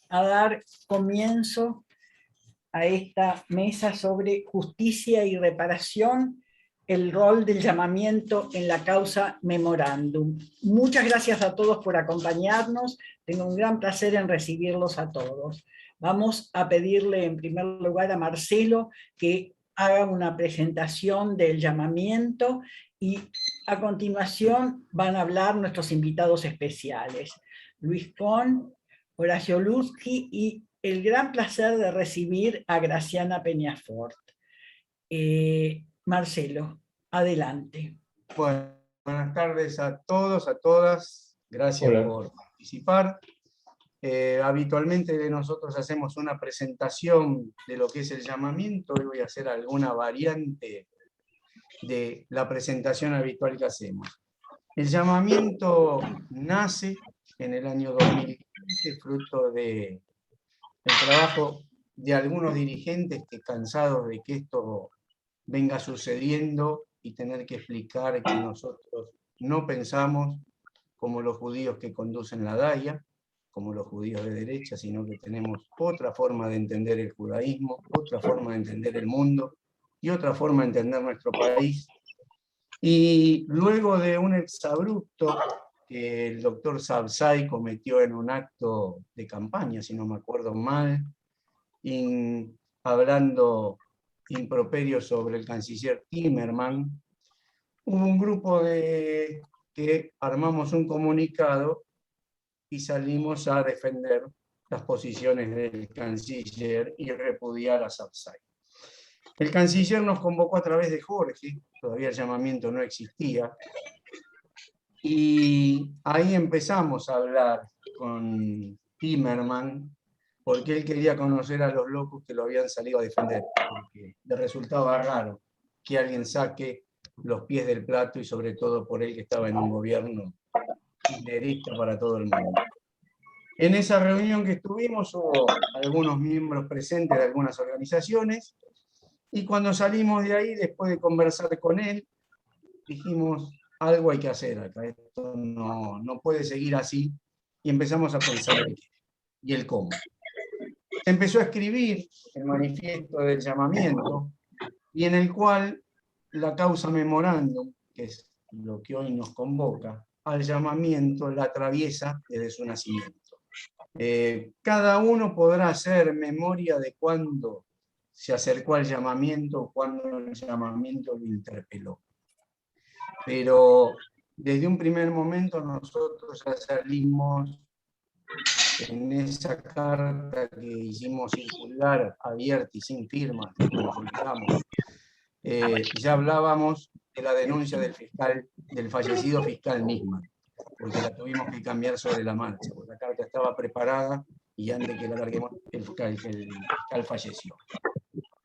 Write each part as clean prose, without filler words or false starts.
a dar comienzo a esta mesa sobre justicia y reparación, el rol del llamamiento en la causa Memorándum. Muchas gracias a todos por acompañarnos. Tengo un gran placer en recibirlos a todos. Vamos a pedirle en primer lugar a Marcelo que haga una presentación del llamamiento y a continuación van a hablar nuestros invitados especiales. Luis Cohn, Horacio Luzzi y el gran placer de recibir a Graciana Peñafort. Marcelo, adelante. Bueno, buenas tardes a todos, a todas. Gracias por participar. Habitualmente nosotros hacemos una presentación de lo que es el llamamiento. Hoy voy a hacer alguna variante de la presentación habitual que hacemos. El llamamiento nace en el año 2015, fruto del trabajo de algunos dirigentes que, cansados de que esto venga sucediendo y tener que explicar que nosotros no pensamos como los judíos que conducen la Daia, como los judíos de derecha, sino que tenemos otra forma de entender el judaísmo, otra forma de entender el mundo y otra forma de entender nuestro país. Y luego de un exabrupto que el doctor Sabzai cometió en un acto de campaña, si no me acuerdo mal, hablando improperio sobre el canciller Timmermans, hubo un grupo que armamos un comunicado y salimos a defender las posiciones del canciller y repudiar a Sabzai. El canciller nos convocó a través de Jorge, todavía el llamamiento no existía, y ahí empezamos a hablar con Timmermans, porque él quería conocer a los locos que lo habían salido a defender, porque le resultaba raro que alguien saque los pies del plato, y sobre todo por él que estaba en un gobierno kirchnerista para todo el mundo. En esa reunión que estuvimos hubo algunos miembros presentes de algunas organizaciones, y cuando salimos de ahí, después de conversar con él, dijimos, algo hay que hacer acá, esto no puede seguir así, y empezamos a pensar el qué y el cómo. Se empezó a escribir el manifiesto del llamamiento, y en el cual la causa Memorándum, que es lo que hoy nos convoca, al llamamiento la atraviesa desde su nacimiento. Cada uno podrá hacer memoria de cuándo se acercó al llamamiento, cuándo el llamamiento lo interpeló. Pero desde un primer momento nosotros ya salimos en esa carta que hicimos circular, abierta y sin firma, ya hablábamos de la denuncia del fallecido fiscal Nisman, porque la tuvimos que cambiar sobre la marcha, porque la carta estaba preparada y antes de que la larguemos, el fiscal falleció.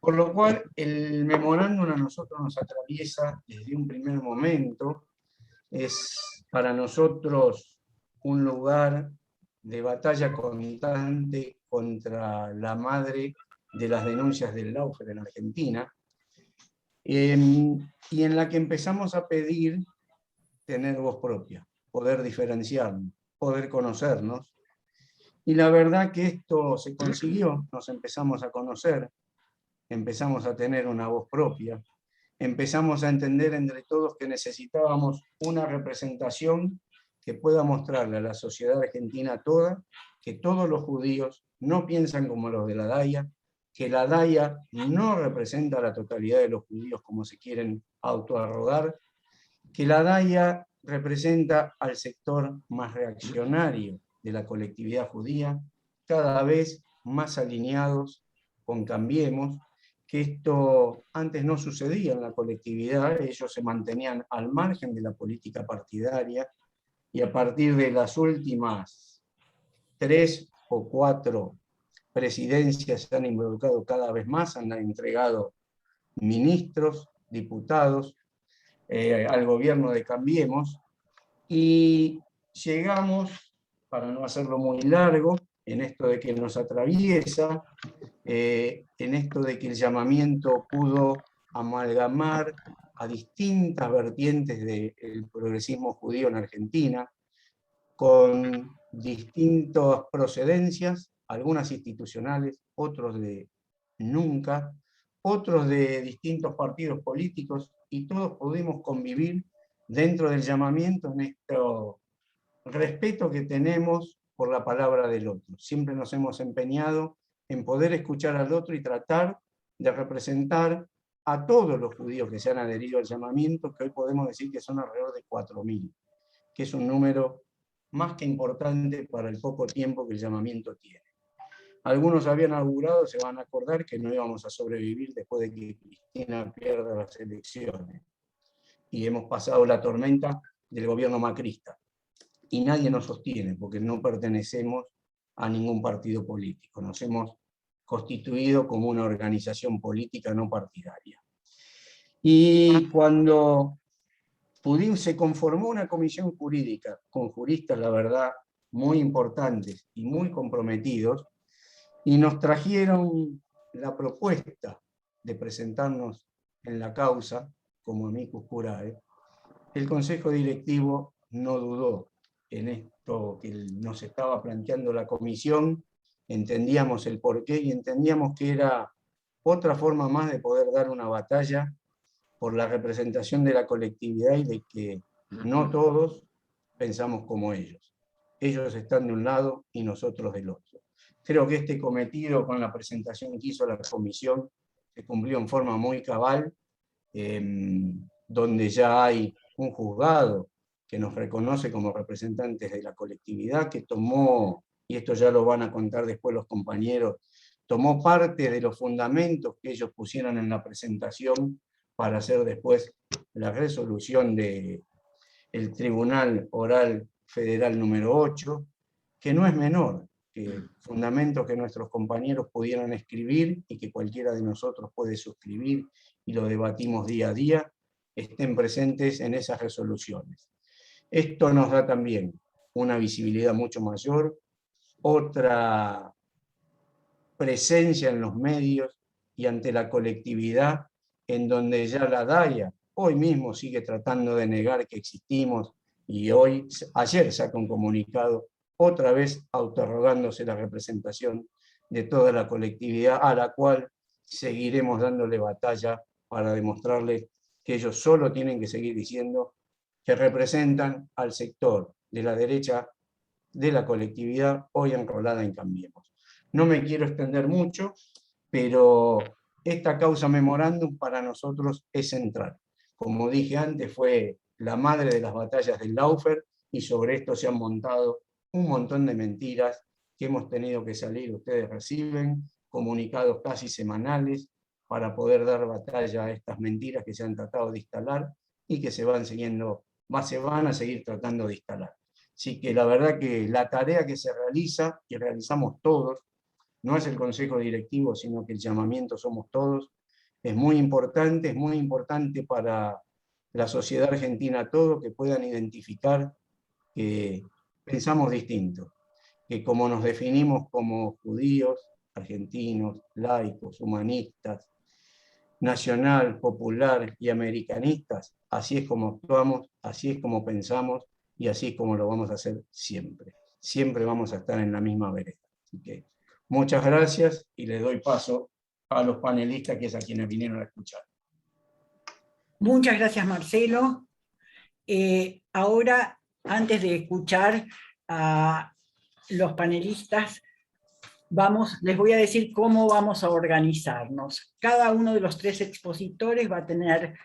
Por lo cual, el memorándum a nosotros nos atraviesa desde un primer momento, es para nosotros un lugar de batalla constante contra la madre de las denuncias del Lawfare en Argentina, y en la que empezamos a pedir tener voz propia, poder diferenciarnos, poder conocernos, y la verdad que esto se consiguió, nos empezamos a conocer, empezamos a tener una voz propia, empezamos a entender entre todos que necesitábamos una representación que pueda mostrarle a la sociedad argentina toda que todos los judíos no piensan como los de la Daia, que la Daia no representa a la totalidad de los judíos como se quieren autoarrogar, que la Daia representa al sector más reaccionario de la colectividad judía, cada vez más alineados con Cambiemos, que esto antes no sucedía en la colectividad, ellos se mantenían al margen de la política partidaria, y a partir de las últimas 3 o 4 presidencias se han involucrado cada vez más, han entregado ministros, diputados, al gobierno de Cambiemos, y llegamos, para no hacerlo muy largo, en esto de que nos atraviesa, en esto de que el llamamiento pudo amalgamar a distintas vertientes del progresismo judío en Argentina, con distintas procedencias, algunas institucionales, otros de nunca, otros de distintos partidos políticos, y todos pudimos convivir dentro del llamamiento en este respeto que tenemos por la palabra del otro. Siempre nos hemos empeñado en poder escuchar al otro y tratar de representar a todos los judíos que se han adherido al llamamiento, que hoy podemos decir que son alrededor de 4.000, que es un número más que importante para el poco tiempo que el llamamiento tiene. Algunos habían augurado, se van a acordar, que no íbamos a sobrevivir después de que Cristina pierda las elecciones. Y hemos pasado la tormenta del gobierno macrista. Y nadie nos sostiene, porque no pertenecemos a ningún partido político. Nos hemos constituido como una organización política no partidaria. Y cuando se conformó una comisión jurídica con juristas, la verdad, muy importantes y muy comprometidos, y nos trajeron la propuesta de presentarnos en la causa como amicus curiae, el Consejo Directivo no dudó en esto que nos estaba planteando la comisión, entendíamos el porqué y entendíamos que era otra forma más de poder dar una batalla por la representación de la colectividad y de que no todos pensamos como ellos. Ellos están de un lado y nosotros del otro. Creo que este cometido con la presentación que hizo la comisión se cumplió en forma muy cabal, donde ya hay un juzgado que nos reconoce como representantes de la colectividad, que tomó, y esto ya lo van a contar después los compañeros, tomó parte de los fundamentos que ellos pusieron en la presentación para hacer después la resolución del Tribunal Oral Federal número 8, que no es menor, que fundamentos que nuestros compañeros pudieron escribir y que cualquiera de nosotros puede suscribir y lo debatimos día a día, estén presentes en esas resoluciones. Esto nos da también una visibilidad mucho mayor, otra presencia en los medios y ante la colectividad, en donde ya la DAIA hoy mismo sigue tratando de negar que existimos, y ayer saca un comunicado, otra vez autorrogándose la representación de toda la colectividad, a la cual seguiremos dándole batalla para demostrarles que ellos solo tienen que seguir diciendo que representan al sector de la derecha de la colectividad hoy enrolada en Cambiemos. No me quiero extender mucho, pero esta causa memorándum para nosotros es central. Como dije antes, fue la madre de las batallas del Laufer, y sobre esto se han montado un montón de mentiras que hemos tenido que salir. Ustedes reciben comunicados casi semanales para poder dar batalla a estas mentiras que se han tratado de instalar y que se van a seguir tratando de instalar. Así que la verdad que la tarea que se realiza, y realizamos todos, no es el Consejo Directivo, sino que el llamamiento somos todos, es muy importante para la sociedad argentina todo, que puedan identificar que pensamos distinto, que como nos definimos como judíos, argentinos, laicos, humanistas, nacional, popular y americanistas, así es como actuamos, así es como pensamos y así es como lo vamos a hacer siempre. Siempre vamos a estar en la misma vereda. Así que muchas gracias y le doy paso a los panelistas, que es a quienes vinieron a escuchar. Muchas gracias, Marcelo. Ahora, antes de escuchar a los panelistas, les voy a decir cómo vamos a organizarnos. Cada uno de los 3 expositores va a tener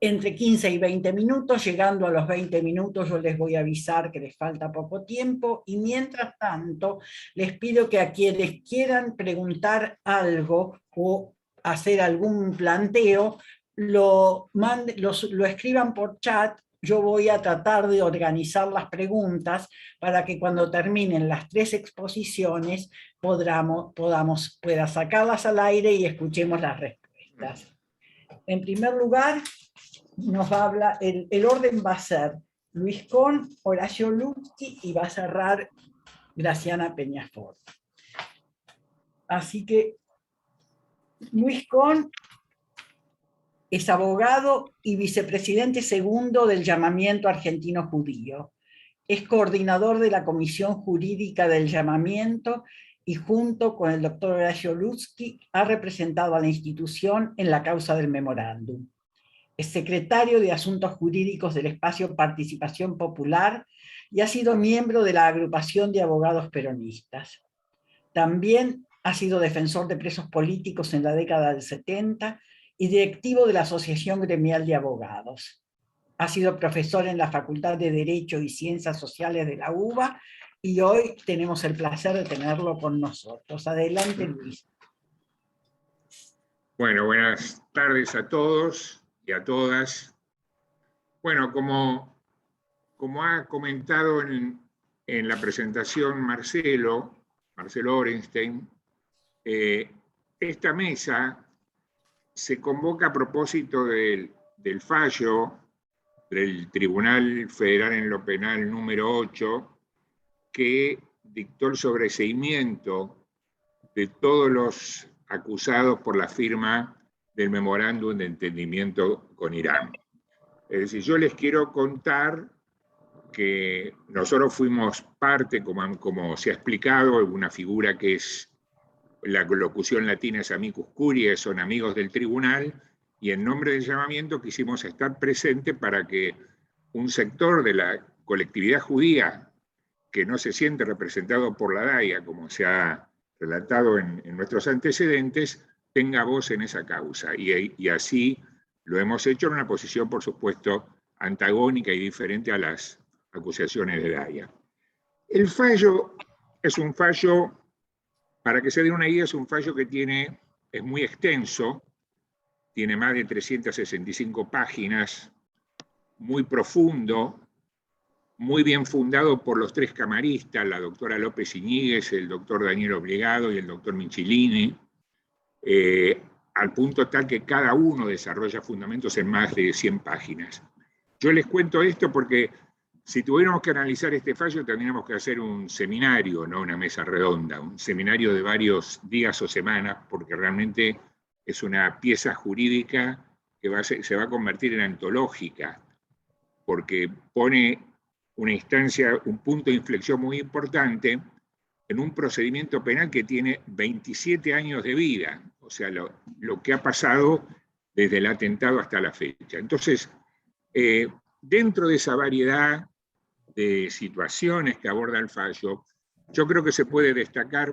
entre 15 y 20 minutos, llegando a los 20 minutos yo les voy a avisar que les falta poco tiempo, y mientras tanto les pido que a quienes quieran preguntar algo o hacer algún planteo, lo escriban por chat. Yo voy a tratar de organizar las preguntas para que cuando terminen las 3 exposiciones pueda sacarlas al aire y escuchemos las respuestas. En primer lugar, nos va a hablar, el orden va a ser Luis Kohn, Horacio Lupski, y va a cerrar Graciana Peñafort. Así que Luis Kohn es abogado y vicepresidente segundo del Llamamiento Argentino Judío. Es coordinador de la Comisión Jurídica del Llamamiento y junto con el doctor Horacio Lutzky ha representado a la institución en la causa del memorándum. Es secretario de Asuntos Jurídicos del Espacio Participación Popular y ha sido miembro de la Agrupación de Abogados Peronistas. También ha sido defensor de presos políticos en la década del 70 y directivo de la Asociación Gremial de Abogados. Ha sido profesor en la Facultad de Derecho y Ciencias Sociales de la UBA y hoy tenemos el placer de tenerlo con nosotros. Adelante, Luis. Bueno, buenas tardes a todos y a todas. Bueno, como ha comentado en la presentación Marcelo Orenstein, esta mesa se convoca a propósito del fallo del Tribunal Federal en lo Penal número 8, que dictó el sobreseimiento de todos los acusados por la firma del memorándum de entendimiento con Irán. Es decir, yo les quiero contar que nosotros fuimos parte, como se ha explicado, una figura que es, la locución latina es amicus curiae, son amigos del tribunal, y en nombre del llamamiento quisimos estar presentes para que un sector de la colectividad judía que no se siente representado por la DAIA, como se ha relatado en nuestros antecedentes, tenga voz en esa causa. Y así lo hemos hecho en una posición, por supuesto, antagónica y diferente a las acusaciones de DAIA. El fallo es un fallo, para que se den una idea, es un fallo que es muy extenso, tiene más de 365 páginas, muy profundo, muy bien fundado por los tres camaristas, la doctora López Iñiguez, el doctor Daniel Obligado y el doctor Michilini, al punto tal que cada uno desarrolla fundamentos en más de 100 páginas. Yo les cuento esto porque si tuviéramos que analizar este fallo tendríamos que hacer un seminario, no una mesa redonda, un seminario de varios días o semanas, porque realmente es una pieza jurídica que se va a convertir en antológica, porque pone una instancia, un punto de inflexión muy importante en un procedimiento penal que tiene 27 años de vida, o sea, lo que ha pasado desde el atentado hasta la fecha. Entonces, dentro de esa variedad de situaciones que aborda el fallo, yo creo que se puede destacar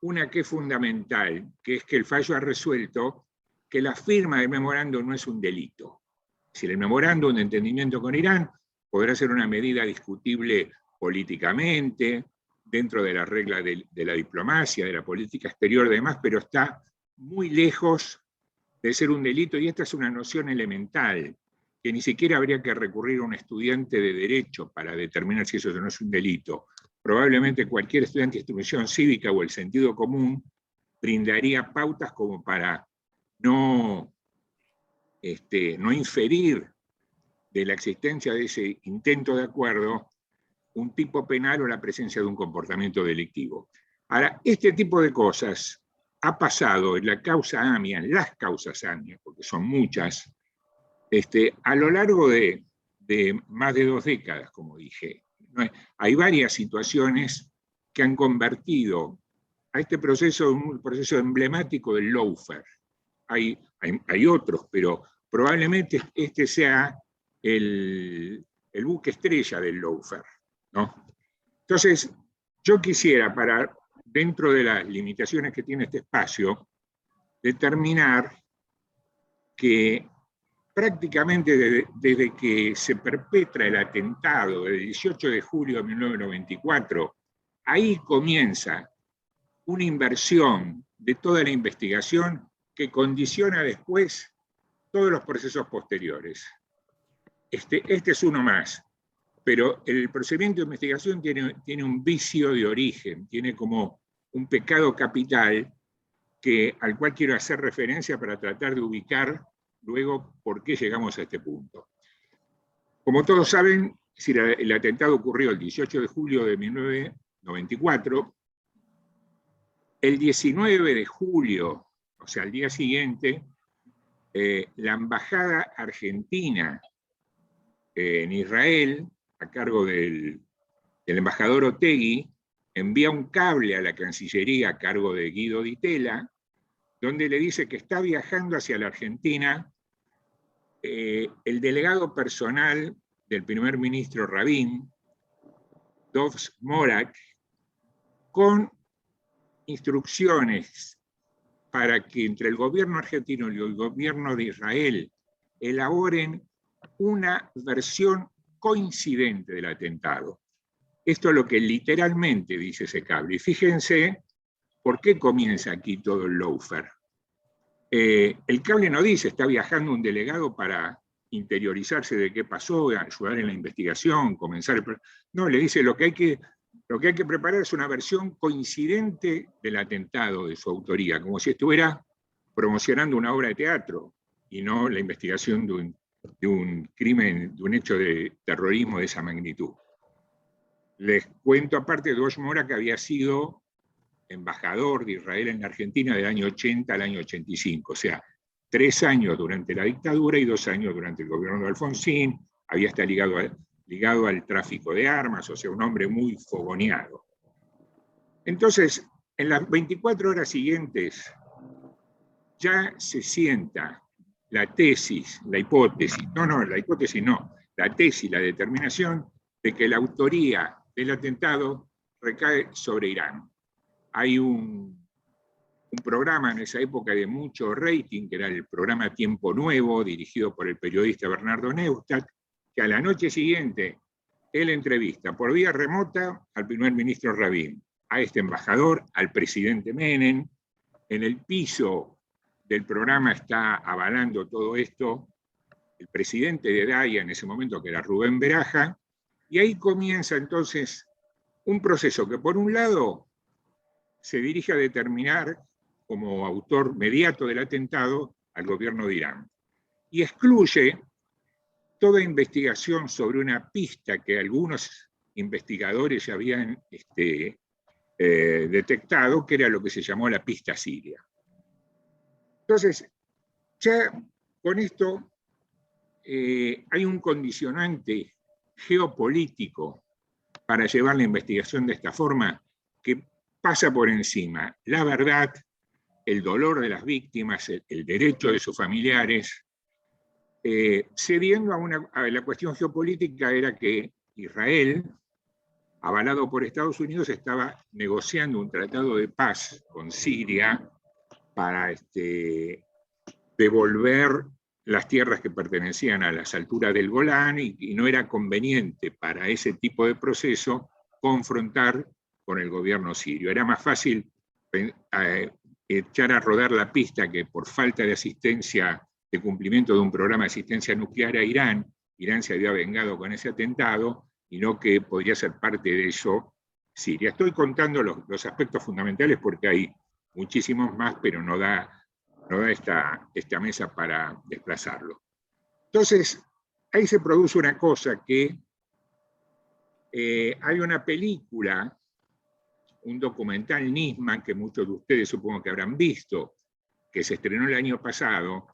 una que es fundamental, que es que el fallo ha resuelto que la firma del memorándum no es un delito. Es decir, el memorándum de entendimiento con Irán podrá ser una medida discutible políticamente, dentro de las reglas de la diplomacia, de la política exterior y demás, pero está muy lejos de ser un delito, y esta es una noción elemental, que ni siquiera habría que recurrir a un estudiante de derecho para determinar si eso no es un delito. Probablemente cualquier estudiante de instrucción cívica o el sentido común brindaría pautas como para no inferir de la existencia de ese intento de acuerdo un tipo penal o la presencia de un comportamiento delictivo. Ahora, este tipo de cosas ha pasado en la causa AMIA, en las causas AMIA, porque son muchas, a lo largo de más de 2 décadas, como dije. Hay varias situaciones que han convertido a este proceso en un proceso emblemático del lawfare. Hay otros, pero probablemente este sea el buque estrella del lawfare, ¿no? Entonces, yo quisiera, dentro de las limitaciones que tiene este espacio, determinar que prácticamente desde que se perpetra el atentado del 18 de julio de 1994, ahí comienza una inversión de toda la investigación que condiciona después todos los procesos posteriores. Este es uno más, pero el procedimiento de investigación tiene un vicio de origen, tiene como un pecado capital al cual quiero hacer referencia para tratar de ubicar luego por qué llegamos a este punto. Como todos saben, el atentado ocurrió el 18 de julio de 1994. El 19 de julio, o sea, al día siguiente, la embajada argentina en Israel, a cargo del el embajador Otegi envía un cable a la Cancillería a cargo de Guido Di Tella, donde le dice que está viajando hacia la Argentina el delegado personal del primer ministro Rabin, Dov Morak, con instrucciones para que entre el gobierno argentino y el gobierno de Israel elaboren una versión coincidente del atentado. Esto es lo que literalmente dice ese cable. Y fíjense por qué comienza aquí todo el lawfare. El cable no dice, está viajando un delegado para interiorizarse de qué pasó, ayudar en la investigación, comenzar el... No, le dice lo que hay que preparar es una versión coincidente del atentado, de su autoría, como si estuviera promocionando una obra de teatro y no la investigación de un crimen, de un hecho de terrorismo de esa magnitud. Les cuento aparte, Dov Morak había sido embajador de Israel en la Argentina del año 80 al año 85, o sea, 3 años durante la dictadura y 2 años durante el gobierno de Alfonsín, había estado ligado al tráfico de armas, o sea, un hombre muy fogoneado. Entonces, en las 24 horas siguientes, ya se sienta la tesis, la hipótesis, la tesis, la determinación de que la autoría del atentado recae sobre Irán. Hay un programa en esa época de mucho rating, que era el programa Tiempo Nuevo, dirigido por el periodista Bernardo Neustadt, que a la noche siguiente él entrevista por vía remota al primer ministro Rabin, a este embajador, al presidente Menem. En el piso del programa está avalando todo esto el presidente de DAIA en ese momento, que era Rubén Beraja, y ahí comienza entonces un proceso que por un lado se dirige a determinar como autor mediato del atentado al gobierno de Irán, y excluye toda investigación sobre una pista que algunos investigadores ya habían detectado, que era lo que se llamó la pista siria. Entonces, ya con esto hay un condicionante geopolítico para llevar la investigación de esta forma que pasa por encima la verdad, el dolor de las víctimas, el derecho de sus familiares, cediendo a la cuestión geopolítica. Era que Israel, avalado por Estados Unidos, estaba negociando un tratado de paz con Siria para devolver las tierras que pertenecían a las alturas del Golán, y no era conveniente para ese tipo de proceso confrontar con el gobierno sirio. Era más fácil echar a rodar la pista que por falta de asistencia, de cumplimiento de un programa de asistencia nuclear a Irán se había vengado con ese atentado, y no que podría ser parte de eso Siria. Estoy contando los aspectos fundamentales porque hay muchísimos más, pero no da esta mesa para desplazarlo. Entonces, ahí se produce una cosa que hay una película, un documental Nisman, que muchos de ustedes supongo que habrán visto, que se estrenó el año pasado,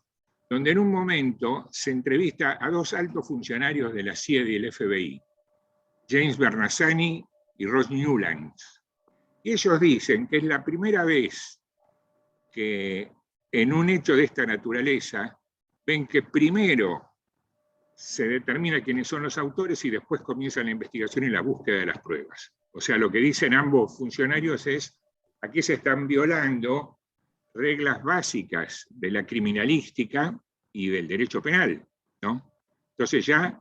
donde en un momento se entrevista a 2 altos funcionarios de la CIA y el FBI, James Bernazzani y Ross Newland. Y ellos dicen que es la primera vez que en un hecho de esta naturaleza ven que primero se determina quiénes son los autores y después comienza la investigación y la búsqueda de las pruebas. O sea, lo que dicen ambos funcionarios es: aquí se están violando reglas básicas de la criminalística y del derecho penal, ¿no? Entonces ya,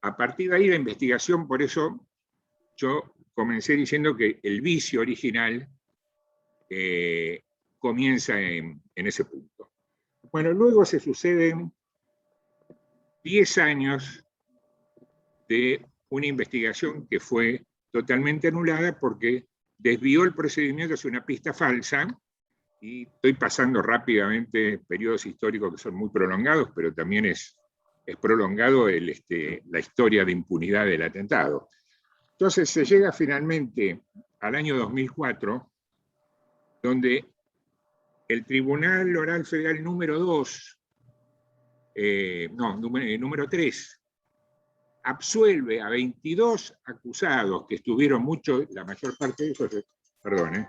a partir de ahí la investigación, por eso yo comencé diciendo que el vicio original comienza en ese punto. Bueno, luego se suceden 10 años de una investigación que fue totalmente anulada porque desvió el procedimiento hacia una pista falsa, y estoy pasando rápidamente periodos históricos que son muy prolongados, pero también es prolongado la historia de impunidad del atentado. Entonces se llega finalmente al año 2004, donde el Tribunal Oral Federal número 3, absuelve a 22 acusados que estuvieron la mayor parte de ellos, perdón,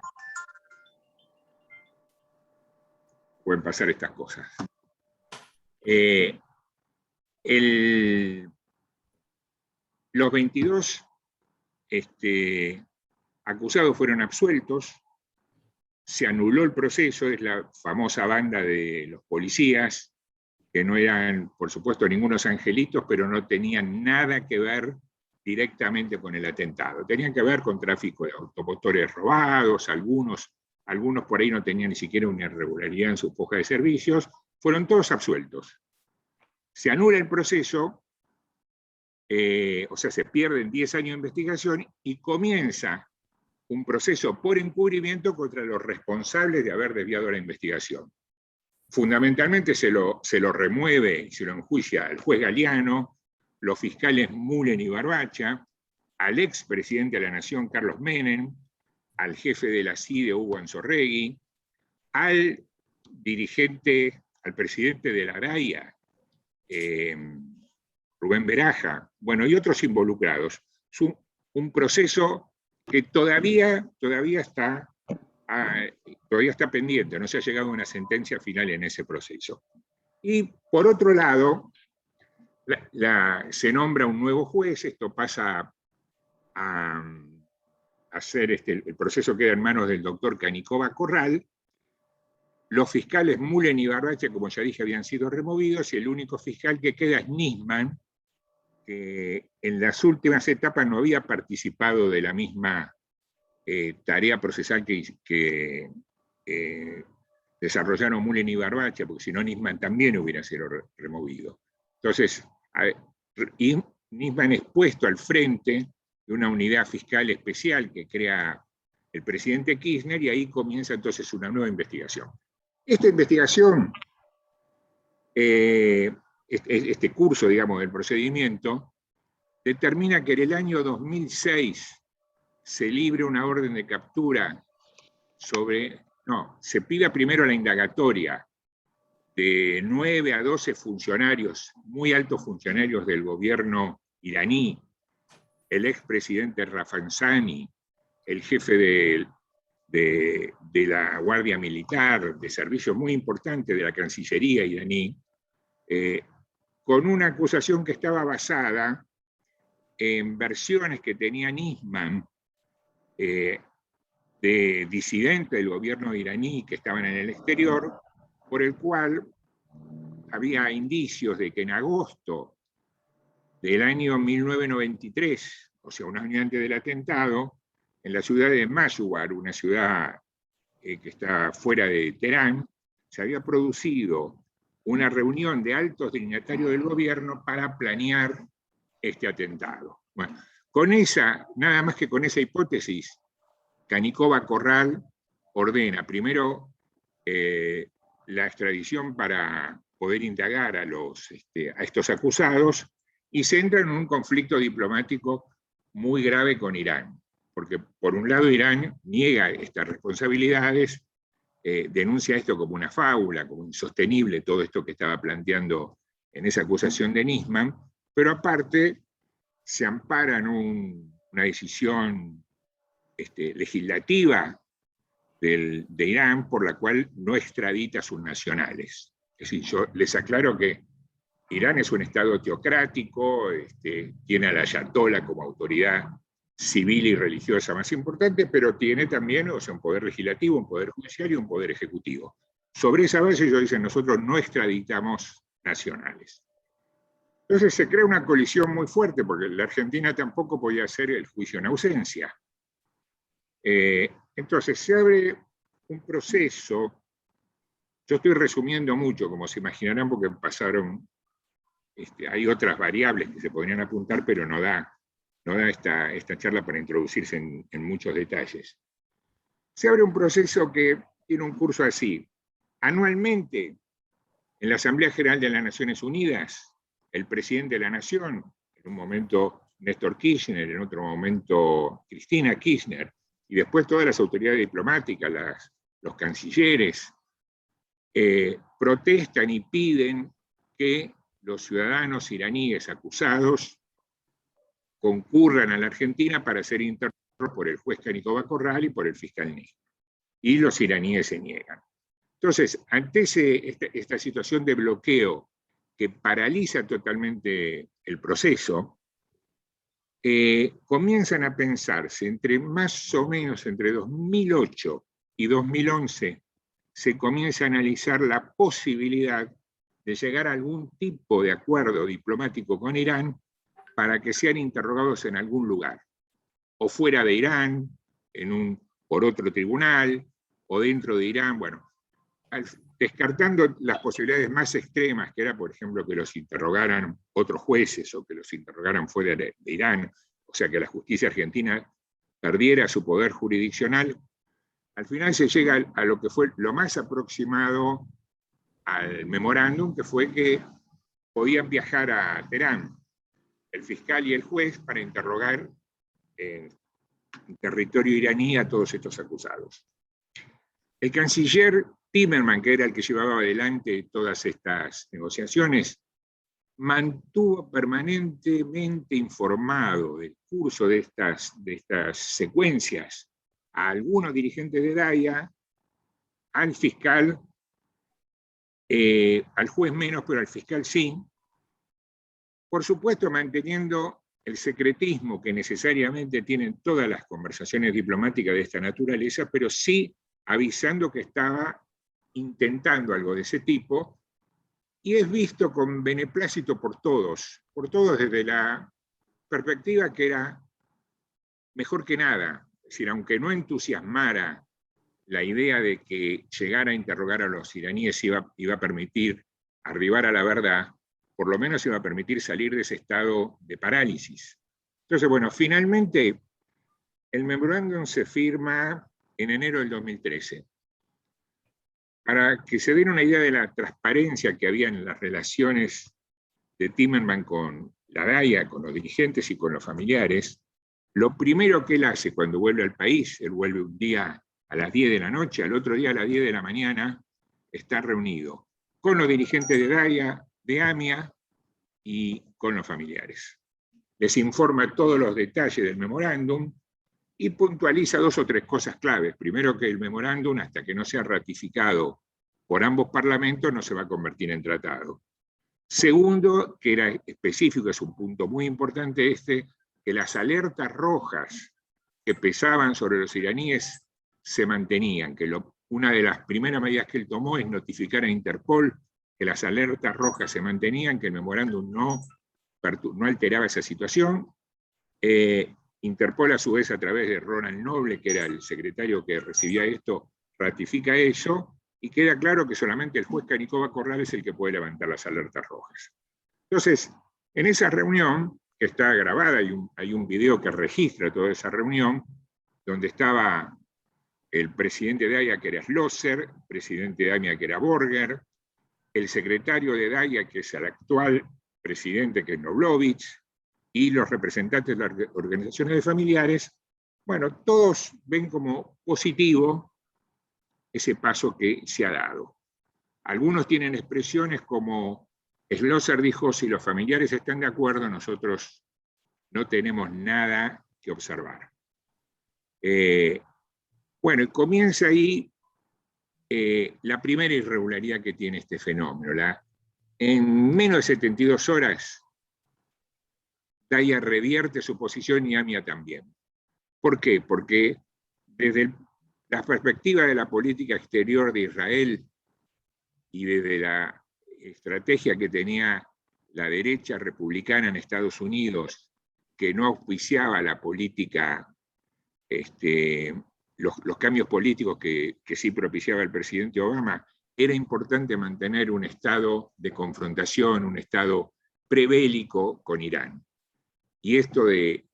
pueden pasar estas cosas. Los 22 acusados fueron absueltos, se anuló el proceso, es la famosa banda de los policías, que no eran, por supuesto, ningunos angelitos, pero no tenían nada que ver directamente con el atentado. Tenían que ver con tráfico de automotores robados, algunos por ahí no tenían ni siquiera una irregularidad en su hoja de servicios, fueron todos absueltos. Se anula el proceso, o sea, se pierden 10 años de investigación y comienza un proceso por encubrimiento contra los responsables de haber desviado la investigación. Fundamentalmente se lo remueve y se lo enjuicia al juez Galeano, los fiscales Mullen y Barbacha, al expresidente de la Nación, Carlos Menem, al jefe de la CIDE, Hugo Anzorregui, al presidente de la ARAIA, Rubén Beraja, bueno, y otros involucrados. Es un proceso que todavía está pendiente, no se ha llegado a una sentencia final en ese proceso. Y por otro lado, se nombra un nuevo juez, esto pasa a ser, el proceso queda en manos del doctor Canicova Corral, los fiscales Mullen y Barbacha, como ya dije, habían sido removidos, y el único fiscal que queda es Nisman, que en las últimas etapas no había participado de la misma tarea procesal que desarrollaron Mullen y Barbacha, porque si no Nisman también hubiera sido removido. Entonces, Nisman es puesto al frente de una unidad fiscal especial que crea el presidente Kirchner, y ahí comienza entonces una nueva investigación. Esta investigación, este curso, digamos, del procedimiento, determina que en el año 2006 se libre una orden de captura se pida primero la indagatoria de 9 a 12 funcionarios, muy altos funcionarios del gobierno iraní, el expresidente Rafsanjani, el jefe de la Guardia Militar, de servicios muy importantes de la Cancillería iraní, con una acusación que estaba basada en versiones que tenía Nisman de disidentes del gobierno iraní que estaban en el exterior, por el cual había indicios de que en agosto del año 1993, o sea, un año antes del atentado, en la ciudad de Mayuar, una ciudad que está fuera de Teherán, se había producido una reunión de altos dignatarios del gobierno para planear este atentado. Bueno, nada más que con esa hipótesis, Canicova Corral ordena primero la extradición para poder indagar a estos acusados, y se entra en un conflicto diplomático muy grave con Irán, porque por un lado Irán niega estas responsabilidades, denuncia esto como una fábula, como insostenible todo esto que estaba planteando en esa acusación de Nisman, pero aparte se ampara en una decisión legislativa de Irán, por la cual no extradita a sus nacionales. Es decir, yo les aclaro que Irán es un estado teocrático, tiene a la ayatolá como autoridad civil y religiosa más importante, pero tiene también, o sea, un poder legislativo, un poder judicial y un poder ejecutivo. Sobre esa base ellos dicen, nosotros no extraditamos nacionales. Entonces se crea una colisión muy fuerte, porque la Argentina tampoco podía hacer el juicio en ausencia. Entonces se abre un proceso, yo estoy resumiendo mucho, como se imaginarán, porque pasaron, hay otras variables que se podrían apuntar, pero no da esta charla para introducirse en muchos detalles. Se abre un proceso que tiene un curso así. Anualmente, en la Asamblea General de las Naciones Unidas, el presidente de la Nación, en un momento Néstor Kirchner, en otro momento Cristina Kirchner, y después todas las autoridades diplomáticas, los cancilleres, protestan y piden que los ciudadanos iraníes acusados concurran a la Argentina para ser interrogados por el juez Canicova Corral y por el fiscal Nisman. Y los iraníes se niegan. Entonces, ante esta situación de bloqueo que paraliza totalmente el proceso, comienzan a pensarse más o menos entre 2008 y 2011, se comienza a analizar la posibilidad de llegar a algún tipo de acuerdo diplomático con Irán para que sean interrogados en algún lugar, o fuera de Irán, por otro tribunal, o dentro de Irán, bueno, descartando las posibilidades más extremas, que era, por ejemplo, que los interrogaran otros jueces o que los interrogaran fuera de Irán, o sea, que la justicia argentina perdiera su poder jurisdiccional. Al final se llega a lo que fue lo más aproximado al memorándum, que fue que podían viajar a Teherán el fiscal y el juez para interrogar en territorio iraní a todos estos acusados. El canciller Timerman, que era el que llevaba adelante todas estas negociaciones, mantuvo permanentemente informado del curso de estas secuencias a algunos dirigentes de DAIA, al fiscal, al juez menos, pero al fiscal sí, por supuesto manteniendo el secretismo que necesariamente tienen todas las conversaciones diplomáticas de esta naturaleza, pero sí avisando que estaba intentando algo de ese tipo, y es visto con beneplácito por todos desde la perspectiva que era mejor que nada. Es decir, aunque no entusiasmara la idea de que llegar a interrogar a los iraníes iba a permitir arribar a la verdad, por lo menos iba a permitir salir de ese estado de parálisis. Entonces, bueno, finalmente el memorándum se firma en enero del 2013. Para que se den una idea de la transparencia que había en las relaciones de Timerman con la DAIA, con los dirigentes y con los familiares, lo primero que él hace cuando vuelve al país, él vuelve un día a las 10 de la noche, al otro día a las 10 de la mañana, está reunido con los dirigentes de DAIA, de AMIA y con los familiares. Les informa todos los detalles del memorándum y puntualiza 2 o 3 cosas claves. Primero, que el memorándum, hasta que no sea ratificado por ambos parlamentos, no se va a convertir en tratado. Segundo, que era específico, es un punto muy importante que las alertas rojas que pesaban sobre los iraníes se mantenían, que una de las primeras medidas que él tomó es notificar a Interpol que las alertas rojas se mantenían, que el memorándum no alteraba esa situación. Interpol, a su vez, a través de Ronald Noble, que era el secretario que recibía esto, ratifica eso, y queda claro que solamente el juez Canicova Corral es el que puede levantar las alertas rojas. Entonces, en esa reunión, que está grabada, hay un video que registra toda esa reunión, donde estaba el presidente de DAIA, que era Schlosser, el presidente de AMIA, que era Borger, el secretario de DAIA, que es el actual presidente, que es Noblovich, y los representantes de las organizaciones de familiares. Bueno, todos ven como positivo ese paso que se ha dado. Algunos tienen expresiones como Schlosser dijo: si los familiares están de acuerdo, nosotros no tenemos nada que observar. Bueno, y comienza ahí la primera irregularidad que tiene este fenómeno. En menos de 72 horas, DAIA revierte su posición y AMIA también. ¿Por qué? Porque desde la perspectiva de la política exterior de Israel y desde la estrategia que tenía la derecha republicana en Estados Unidos, que no auspiciaba la política, los cambios políticos que sí propiciaba el presidente Obama, era importante mantener un estado de confrontación, un estado prebélico con Irán. Y esto de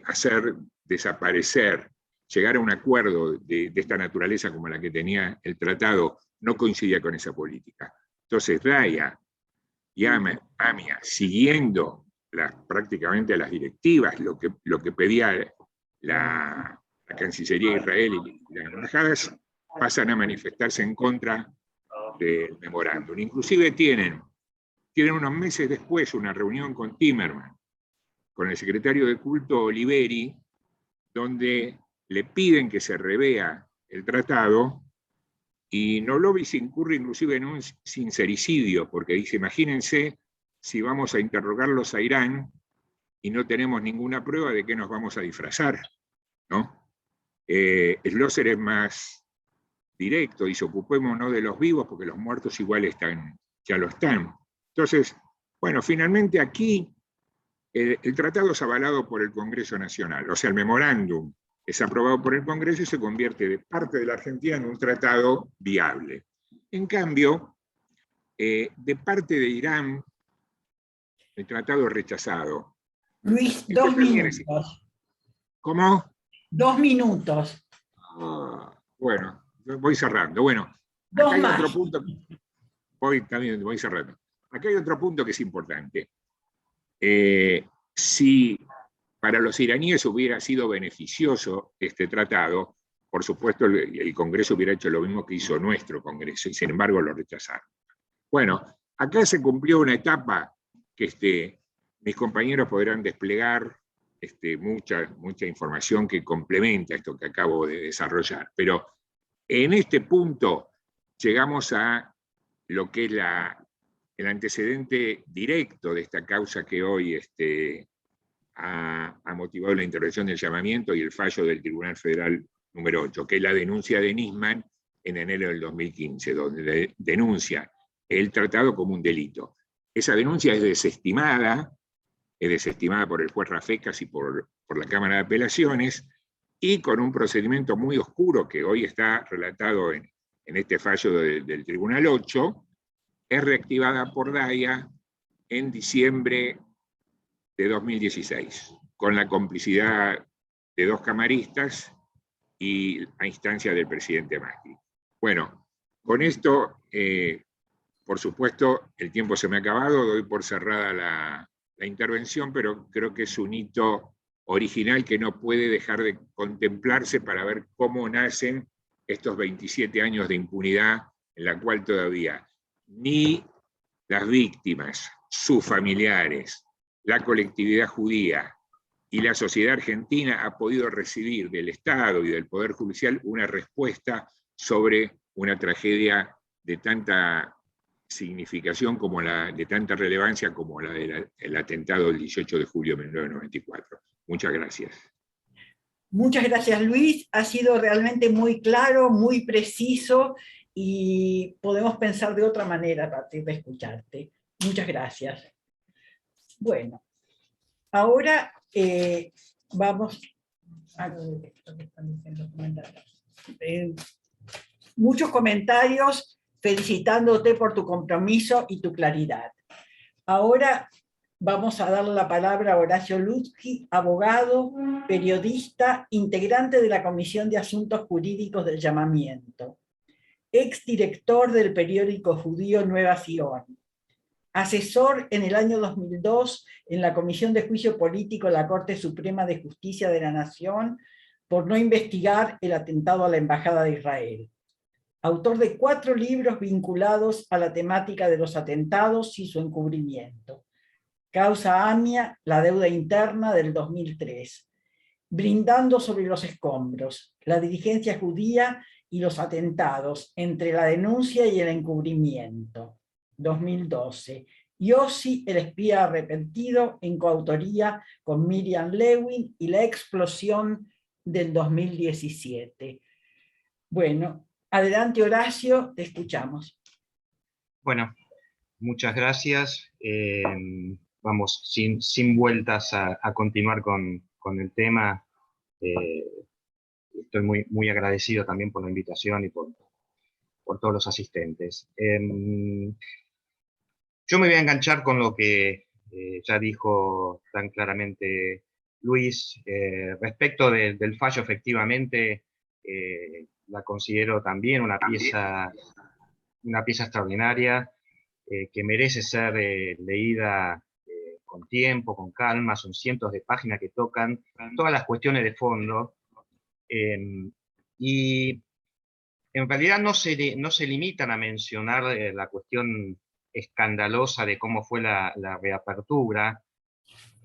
hacer desaparecer, llegar a un acuerdo de esta naturaleza como la que tenía el tratado, no coincidía con esa política. Entonces, DAIA y AMIA, siguiendo prácticamente las directivas, lo que pedía la Cancillería de Israel y las embajadas, pasan a manifestarse en contra del memorándum. Inclusive tienen unos meses después una reunión con Timerman, con el secretario de culto Oliveri, donde le piden que se revea el tratado, y Novlovic incurre inclusive en un sincericidio, porque dice, imagínense si vamos a interrogarlos a Irán y no tenemos ninguna prueba de que nos vamos a disfrazar, ¿no? Schlosser es más directo, dice, ocupémonos de los vivos porque los muertos igual están, ya lo están. Entonces, bueno, finalmente aquí el tratado es avalado por el Congreso Nacional, o sea, el memorándum es aprobado por el Congreso y se convierte de parte de la Argentina en un tratado viable. En cambio, de parte de Irán, el tratado es rechazado. Luis, 2 minutos. ¿Cómo? 2 minutos. Bueno, voy cerrando. Bueno, acá hay otro punto. Voy cerrando. Acá hay otro punto que es importante. Si para los iraníes hubiera sido beneficioso este tratado, por supuesto el Congreso hubiera hecho lo mismo que hizo nuestro Congreso, y sin embargo lo rechazaron. Bueno, acá se cumplió una etapa que mis compañeros podrán desplegar mucha información que complementa esto que acabo de desarrollar. Pero en este punto llegamos a lo que es el antecedente directo de esta causa que hoy ha motivado la intervención del llamamiento y el fallo del Tribunal Federal número 8, que es la denuncia de Nisman en enero del 2015, donde denuncia el tratado como un delito. Esa denuncia es desestimada por el juez Rafecas y por la Cámara de Apelaciones, y con un procedimiento muy oscuro que hoy está relatado en este fallo del Tribunal 8, es reactivada por DAIA en diciembre de 2016, con la complicidad de 2 camaristas y a instancia del presidente Macri. Bueno, con esto, por supuesto, el tiempo se me ha acabado, doy por cerrada la intervención, pero creo que es un hito original que no puede dejar de contemplarse para ver cómo nacen estos 27 años de impunidad en la cual todavía ni las víctimas, sus familiares, la colectividad judía y la sociedad argentina ha podido recibir del Estado y del Poder Judicial una respuesta sobre una tragedia de tanta significación como de tanta relevancia como la del atentado del 18 de julio de 1994. Muchas gracias. Muchas gracias, Luis. Ha sido realmente muy claro, muy preciso, y podemos pensar de otra manera a partir de escucharte. Muchas gracias. Bueno, ahora vamos a ver esto que están diciendo los comentarios. Muchos comentarios felicitándote por tu compromiso y tu claridad. Ahora vamos a darle la palabra a Horacio Lutzki, abogado, periodista, integrante de la Comisión de Asuntos Jurídicos del Llamamiento, exdirector del periódico judío Nueva Sion, asesor en el año 2002 en la Comisión de Juicio Político de la Corte Suprema de Justicia de la Nación por no investigar el atentado a la Embajada de Israel. Autor de 4 libros vinculados a la temática de los atentados y su encubrimiento. Causa AMIA, la deuda interna del 2003. Brindando sobre los escombros, la dirigencia judía y los atentados, entre la denuncia y el encubrimiento, 2012. Yossi, el espía arrepentido, en coautoría con Miriam Lewin, y la explosión del 2017. Bueno, adelante, Horacio, te escuchamos. Bueno, muchas gracias. Vamos, sin vueltas a continuar con el tema. Estoy muy agradecido también por la invitación y por todos los asistentes. Yo me voy a enganchar con lo que ya dijo tan claramente Luis. Respecto del fallo, efectivamente, la considero también una pieza extraordinaria que merece ser leída con tiempo, con calma. Son cientos de páginas que tocan todas las cuestiones de fondo, y en realidad no se limitan a mencionar la cuestión escandalosa de cómo fue la reapertura,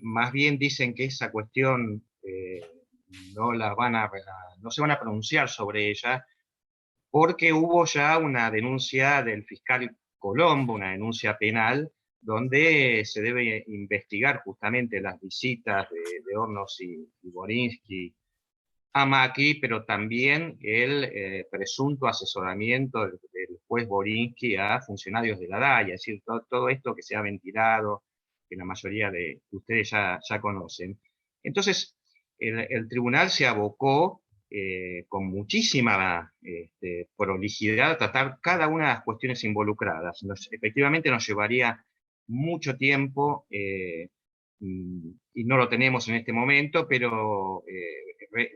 más bien dicen que esa cuestión no se van a pronunciar sobre ella, porque hubo ya una denuncia del fiscal Colombo, una denuncia penal, donde se debe investigar justamente las visitas de Hornos y Borinsky a Macri, pero también el presunto asesoramiento del juez Borinsky a funcionarios de la DAIA, es decir, todo esto que se ha ventilado, que la mayoría de ustedes ya conocen. Entonces, el tribunal se abocó con muchísima prolijidad a tratar cada una de las cuestiones involucradas. Efectivamente nos llevaría mucho tiempo, y no lo tenemos en este momento, pero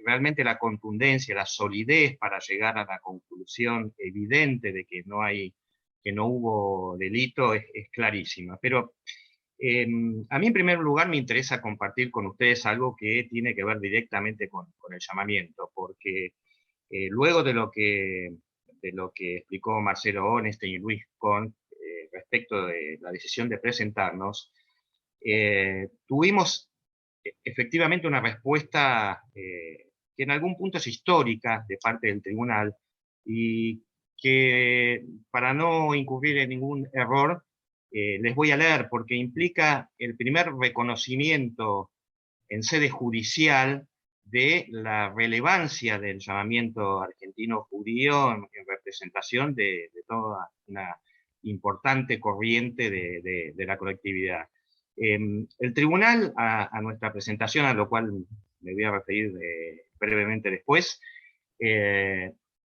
realmente la contundencia, la solidez para llegar a la conclusión evidente de que no hubo delito es clarísima. Pero a mí en primer lugar me interesa compartir con ustedes algo que tiene que ver directamente con el llamamiento, porque luego de lo que explicó Marcelo Onestein y Luis Con respecto de la decisión de presentarnos, tuvimos efectivamente una respuesta que en algún punto es histórica de parte del tribunal, y que, para no incurrir en ningún error, les voy a leer, porque implica el primer reconocimiento en sede judicial de la relevancia del llamamiento argentino judío en representación de toda una importante corriente de la colectividad. El tribunal, a nuestra presentación, a lo cual me voy a referir brevemente después,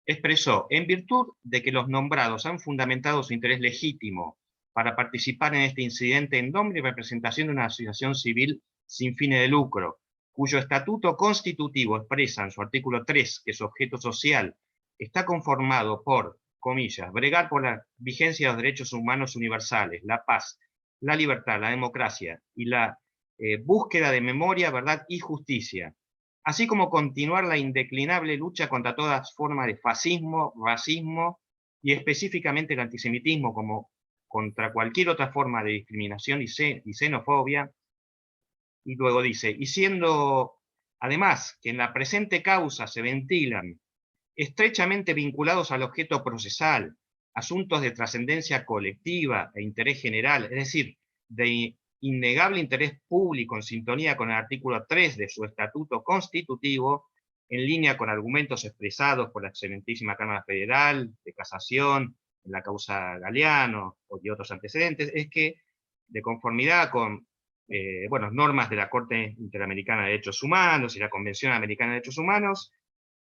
expresó, en virtud de que los nombrados han fundamentado su interés legítimo para participar en este incidente en nombre y representación de una asociación civil sin fines de lucro, cuyo estatuto constitutivo expresa en su artículo 3 que su objeto social está conformado por, comillas, bregar por la vigencia de los derechos humanos universales, la paz, la libertad, la democracia y la búsqueda de memoria, verdad y justicia, así como continuar la indeclinable lucha contra todas formas de fascismo, racismo y específicamente el antisemitismo, como contra cualquier otra forma de discriminación y xenofobia. Y luego dice, y siendo además que en la presente causa se ventilan estrechamente vinculados al objeto procesal, asuntos de trascendencia colectiva e interés general, es decir, de innegable interés público en sintonía con el artículo 3 de su estatuto constitutivo, en línea con argumentos expresados por la excelentísima Cámara Federal de Casación, en la causa Galeano y otros antecedentes, es que, de conformidad con normas de la Corte Interamericana de Derechos Humanos y la Convención Americana de Derechos Humanos,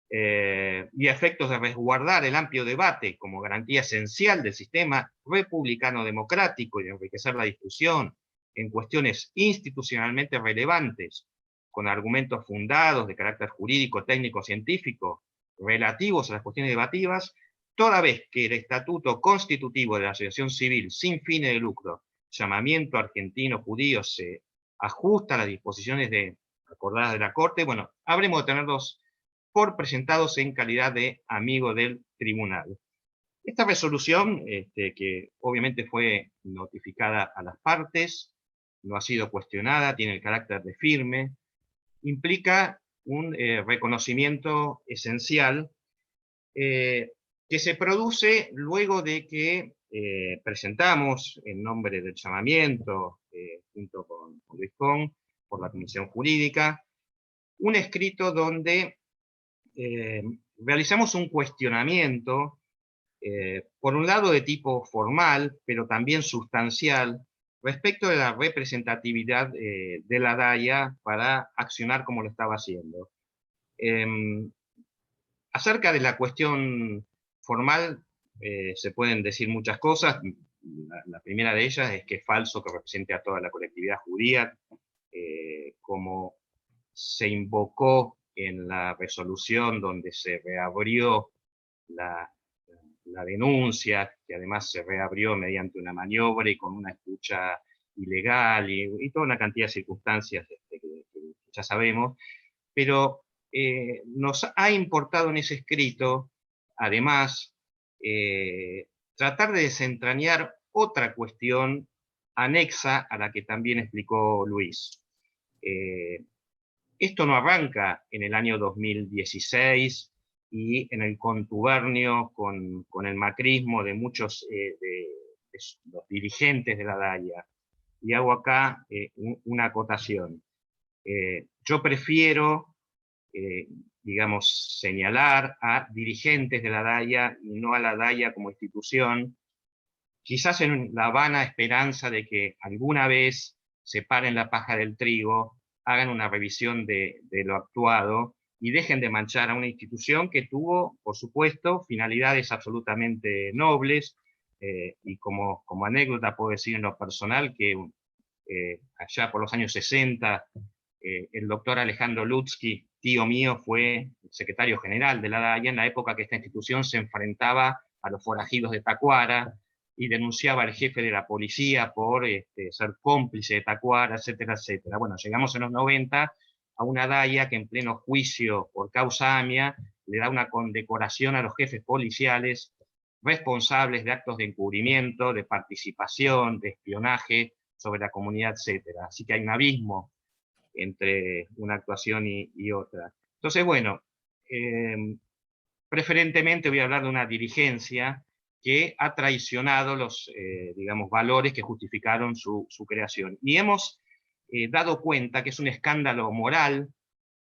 y a efectos de resguardar el amplio debate como garantía esencial del sistema republicano democrático y de enriquecer la discusión en cuestiones institucionalmente relevantes, con argumentos fundados de carácter jurídico, técnico, científico, relativos a las cuestiones debativas, toda vez que el estatuto constitutivo de la asociación civil sin fines de lucro, llamamiento argentino judío, se ajusta a las disposiciones acordadas de la Corte, bueno, habremos de tenerlos por presentados en calidad de amigo del tribunal. Esta resolución, que obviamente fue notificada a las partes, no ha sido cuestionada, tiene el carácter de firme, implica un reconocimiento esencial que se produce luego de que presentamos, en nombre del llamamiento, junto con Luis Con, por la Comisión Jurídica, un escrito donde realizamos un cuestionamiento, por un lado de tipo formal, pero también sustancial, respecto de la representatividad de la DAIA para accionar como lo estaba haciendo. Acerca de la cuestión formal, se pueden decir muchas cosas. La primera de ellas es que es falso que represente a toda la colectividad judía, como se invocó en la resolución donde se reabrió la denuncia, que además se reabrió mediante una maniobra y con una escucha ilegal y toda una cantidad de circunstancias que ya sabemos, pero nos ha importado en ese escrito, además, tratar de desentrañar otra cuestión anexa a la que también explicó Luis. Esto no arranca en el año 2016 y en el contubernio con el macrismo de muchos de los dirigentes de la DAIA. Y hago acá una acotación. Yo prefiero, digamos, señalar a dirigentes de la DAIA y no a la DAIA como institución, quizás en la vana esperanza de que alguna vez separen la paja del trigo, hagan una revisión de lo actuado y dejen de manchar a una institución que tuvo, por supuesto, finalidades absolutamente nobles, y como anécdota puedo decir en lo personal que allá por los años 60, el doctor Alejandro Lutsky, tío mío, fue secretario general de la DAIA en la época que esta institución se enfrentaba a los forajidos de Tacuara y denunciaba al jefe de la policía por ser cómplice de Tacuara, etcétera, etcétera. Bueno, llegamos en los 90 a una DAIA que en pleno juicio por causa AMIA le da una condecoración a los jefes policiales responsables de actos de encubrimiento, de participación, de espionaje sobre la comunidad, etcétera. Así que hay un abismo entre una actuación y otra. Entonces, bueno, preferentemente voy a hablar de una dirigencia que ha traicionado los, digamos, valores que justificaron su creación. Y hemos dado cuenta que es un escándalo moral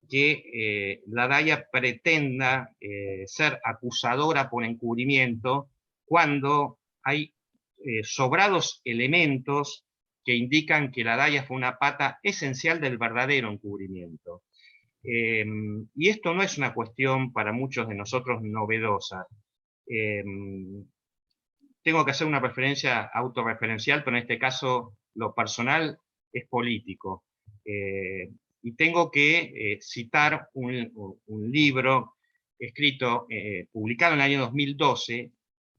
que la DAIA pretenda ser acusadora por encubrimiento cuando hay sobrados elementos que indican que la DAIA fue una pata esencial del verdadero encubrimiento. Y esto no es una cuestión para muchos de nosotros novedosa. Tengo que hacer una referencia autorreferencial, pero en este caso lo personal es político. Y tengo que citar un libro escrito, publicado en el año 2012,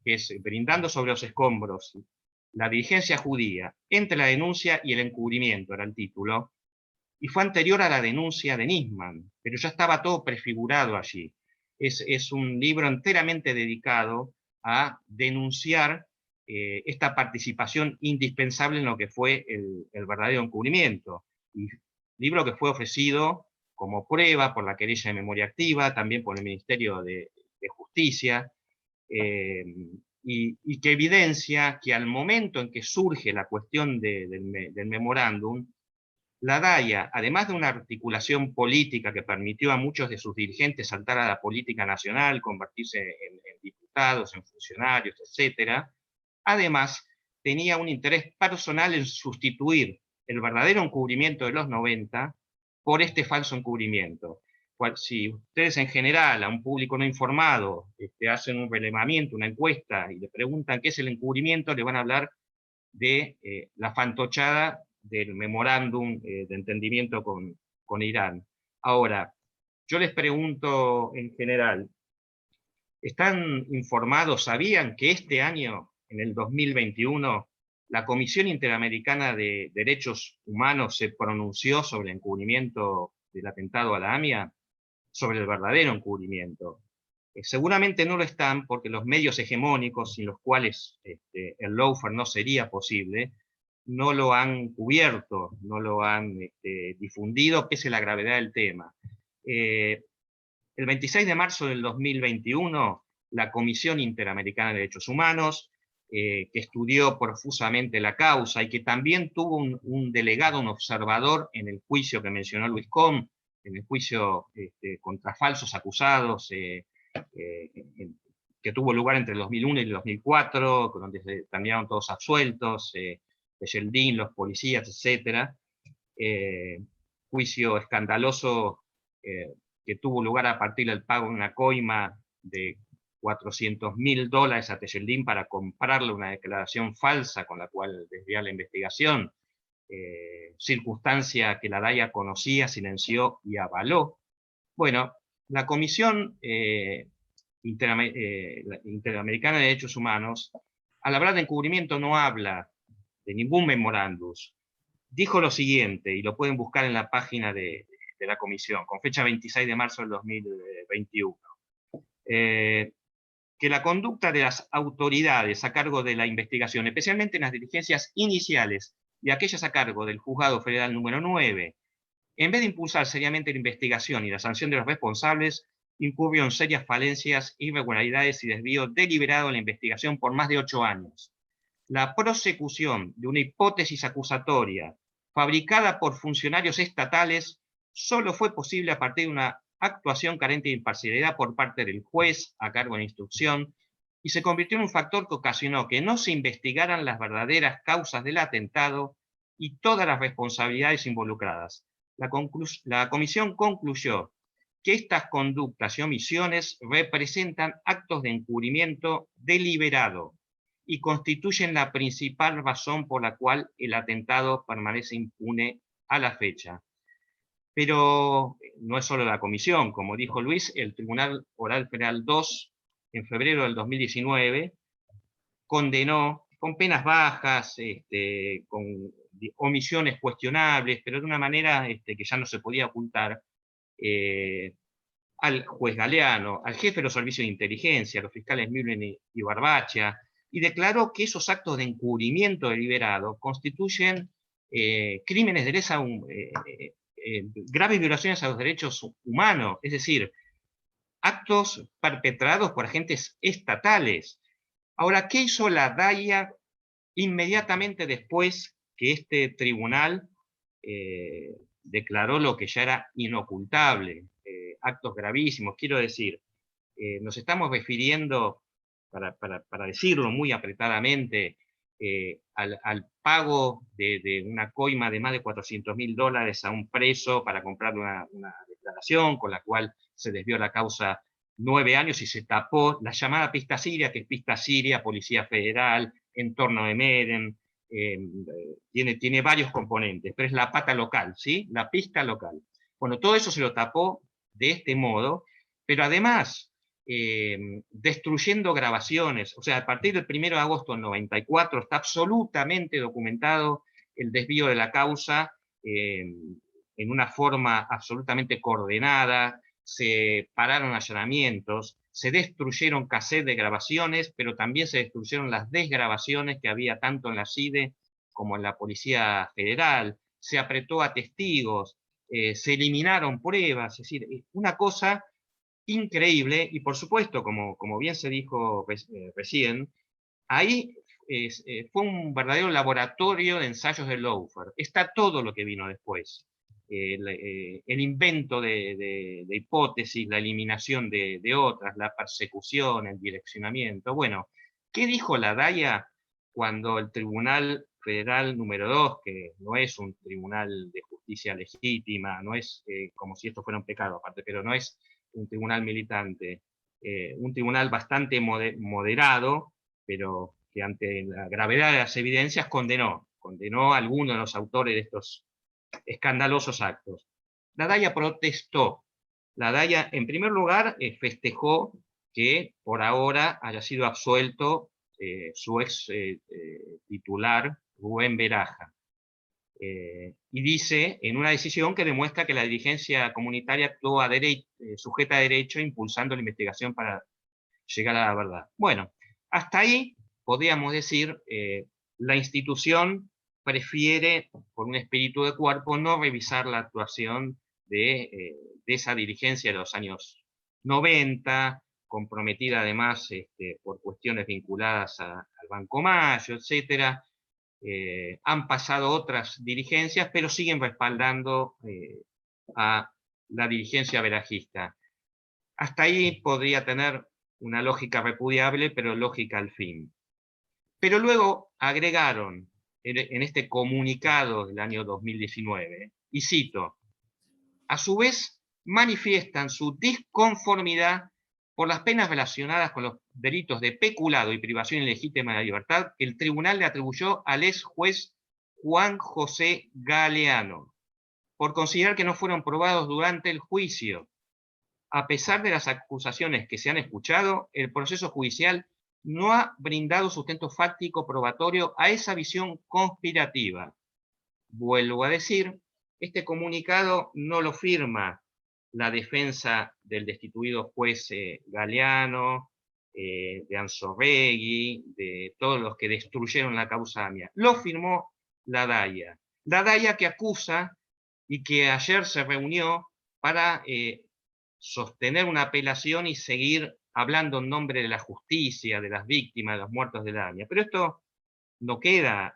que es Brindando sobre los escombros, la dirigencia judía, entre la denuncia y el encubrimiento, era el título, y fue anterior a la denuncia de Nisman, pero ya estaba todo prefigurado allí. Es un libro enteramente dedicado a denunciar esta participación indispensable en lo que fue el verdadero encubrimiento. Y libro que fue ofrecido como prueba por la querella de memoria activa, también por el Ministerio de Justicia, y que evidencia que al momento en que surge la cuestión del memorándum, la DAIA, además de una articulación política que permitió a muchos de sus dirigentes saltar a la política nacional, convertirse en diputados, en funcionarios, etc., además tenía un interés personal en sustituir el verdadero encubrimiento de los 90 por este falso encubrimiento. Si ustedes en general a un público no informado hacen un relevamiento, una encuesta, y le preguntan qué es el encubrimiento, le van a hablar de la fantochada del memorándum de entendimiento con Irán. Ahora, yo les pregunto en general, ¿están informados, sabían que este año, en el 2021, la Comisión Interamericana de Derechos Humanos se pronunció sobre el encubrimiento del atentado a la AMIA? Sobre el verdadero encubrimiento. Seguramente no lo están porque los medios hegemónicos, sin los cuales el lawfare no sería posible, no lo han cubierto, no lo han difundido, pese a la gravedad del tema. El 26 de marzo del 2021, la Comisión Interamericana de Derechos Humanos, que estudió profusamente la causa y que también tuvo un delegado, un observador en el juicio que mencionó Luis Com, en el juicio contra falsos acusados, que tuvo lugar entre el 2001 y el 2004, donde se terminaron todos absueltos, Yeldin, los policías, etc. Juicio escandaloso que tuvo lugar a partir del pago de una coima de $400.000 a Yeldin para comprarle una declaración falsa con la cual desviar la investigación. Circunstancia que la DAIA conocía, silenció y avaló. Bueno, la Comisión Interamericana de Derechos Humanos, al hablar de encubrimiento, no habla de ningún memorándum. Dijo lo siguiente, y lo pueden buscar en la página de la Comisión, con fecha 26 de marzo del 2021, que la conducta de las autoridades a cargo de la investigación, especialmente en las diligencias iniciales, y aquellas a cargo del Juzgado Federal número 9, en vez de impulsar seriamente la investigación y la sanción de los responsables, incurrió en serias falencias, irregularidades y desvío deliberado en la investigación por más de 8 años. La prosecución de una hipótesis acusatoria fabricada por funcionarios estatales solo fue posible a partir de una actuación carente de imparcialidad por parte del juez a cargo de la instrucción y se convirtió en un factor que ocasionó que no se investigaran las verdaderas causas del atentado y todas las responsabilidades involucradas. La comisión concluyó que estas conductas y omisiones representan actos de encubrimiento deliberado y constituyen la principal razón por la cual el atentado permanece impune a la fecha. Pero no es solo la comisión, como dijo Luis, el Tribunal Oral Penal 2, en febrero del 2019, condenó con penas bajas, con omisiones cuestionables, pero de una manera que ya no se podía ocultar, al juez Galeano, al jefe de los servicios de inteligencia, los fiscales Müller y Barbacha, y declaró que esos actos de encubrimiento deliberado constituyen crímenes de lesa graves violaciones a los derechos humanos, es decir, actos perpetrados por agentes estatales. Ahora, ¿qué hizo la DAIA inmediatamente después que este tribunal declaró lo que ya era inocultable? Actos gravísimos, quiero decir, nos estamos refiriendo, para decirlo muy apretadamente, al pago de una coima de más de $400.000 a un preso para comprarle una declaración, con la cual se desvió la causa 9 años y se tapó la llamada pista siria, que es pista siria, Policía Federal, entorno de Meren, tiene varios componentes, pero es la pata local, ¿sí? La pista local. Bueno, todo eso se lo tapó de este modo, pero además destruyendo grabaciones, o sea, a partir del 1 de agosto del 94 está absolutamente documentado el desvío de la causa en una forma absolutamente coordenada, se pararon allanamientos, se destruyeron cassettes de grabaciones, pero también se destruyeron las desgrabaciones que había tanto en la CIDE como en la Policía Federal, se apretó a testigos, se eliminaron pruebas, es decir, una cosa increíble, y por supuesto, como bien se dijo recién, ahí fue un verdadero laboratorio de ensayos de Lawfare. Está todo lo que vino después. El invento de hipótesis, la eliminación de otras, la persecución, el direccionamiento. Bueno, ¿qué dijo la DAIA cuando el Tribunal Federal número 2, que no es un tribunal de justicia legítima, no es como si esto fuera un pecado aparte, pero no es un tribunal militante, un tribunal bastante moderado, pero que ante la gravedad de las evidencias condenó a alguno de los autores de estos escandalosos actos? La DAIA protestó. La DAIA, en primer lugar, festejó que por ahora haya sido absuelto su ex titular, Rubén Beraja. Y dice, en una decisión que demuestra que la dirigencia comunitaria actuó sujeta a derecho, impulsando la investigación para llegar a la verdad. Bueno, hasta ahí podríamos decir, la institución prefiere, por un espíritu de cuerpo, no revisar la actuación de esa dirigencia de los años 90, comprometida además por cuestiones vinculadas al Banco Mayo, etcétera. Han pasado otras dirigencias, pero siguen respaldando a la dirigencia verajista. Hasta ahí podría tener una lógica repudiable, pero lógica al fin. Pero luego agregaron en este comunicado del año 2019, y cito, a su vez manifiestan su disconformidad por las penas relacionadas con los delitos de peculado y privación ilegítima de la libertad que el tribunal le atribuyó al ex juez Juan José Galeano, por considerar que no fueron probados durante el juicio. A pesar de las acusaciones que se han escuchado, el proceso judicial no ha brindado sustento fáctico probatorio a esa visión conspirativa. Vuelvo a decir, este comunicado no lo firma la defensa del destituido juez Galeano, de Anzoregui, de todos los que destruyeron la causa AMIA. Lo firmó la DAIA. La DAIA que acusa y que ayer se reunió para sostener una apelación y seguir hablando en nombre de la justicia, de las víctimas, de los muertos de Daña. Pero esto no queda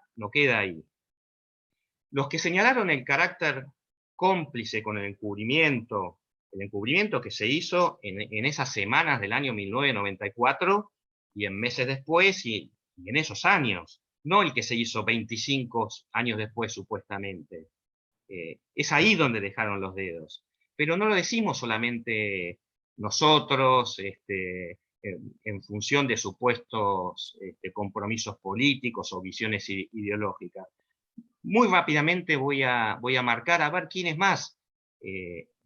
ahí. Los que señalaron el carácter cómplice con el encubrimiento que se hizo en esas semanas del año 1994 y en meses después y en esos años, no el que se hizo 25 años después supuestamente. Es ahí donde dejaron los dedos. Pero no lo decimos solamente nosotros, en función de supuestos compromisos políticos o visiones ideológicas. Muy rápidamente voy a marcar a ver quiénes más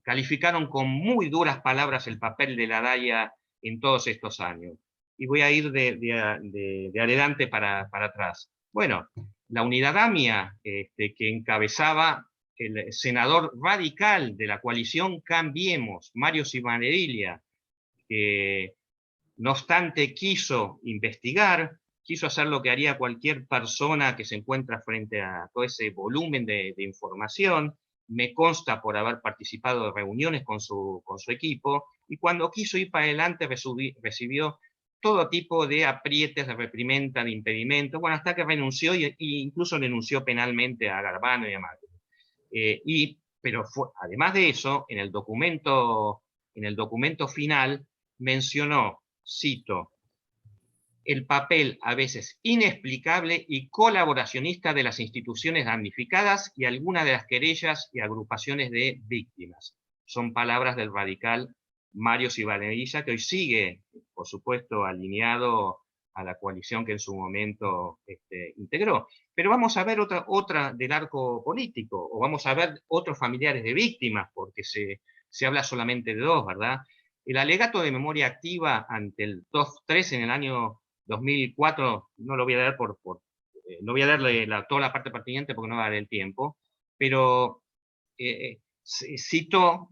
calificaron con muy duras palabras el papel de la DAIA en todos estos años. Y voy a ir de adelante para atrás. Bueno, la Unidad AMIA, que encabezaba el senador radical de la coalición Cambiemos, Mario Cibanería, que no obstante quiso investigar, quiso hacer lo que haría cualquier persona que se encuentra frente a todo ese volumen de información. Me consta por haber participado de reuniones con su equipo, y cuando quiso ir para adelante recibió todo tipo de aprietes, de reprimenda, de impedimento, bueno, hasta que renunció e incluso denunció penalmente a Garvano y a Macri. Pero además de eso, en el documento final mencionó, cito, el papel a veces inexplicable y colaboracionista de las instituciones damnificadas y algunas de las querellas y agrupaciones de víctimas. Son palabras del radical Mario Cibanería, que hoy sigue, por supuesto, alineado a la coalición que en su momento integró. Pero vamos a ver otra del arco político, o vamos a ver otros familiares de víctimas, porque se habla solamente de dos, ¿verdad? El alegato de memoria activa ante el TOF 3 en el año 2004, no lo voy a leer no voy a leerle toda la parte pertinente porque no va a dar el tiempo, pero citó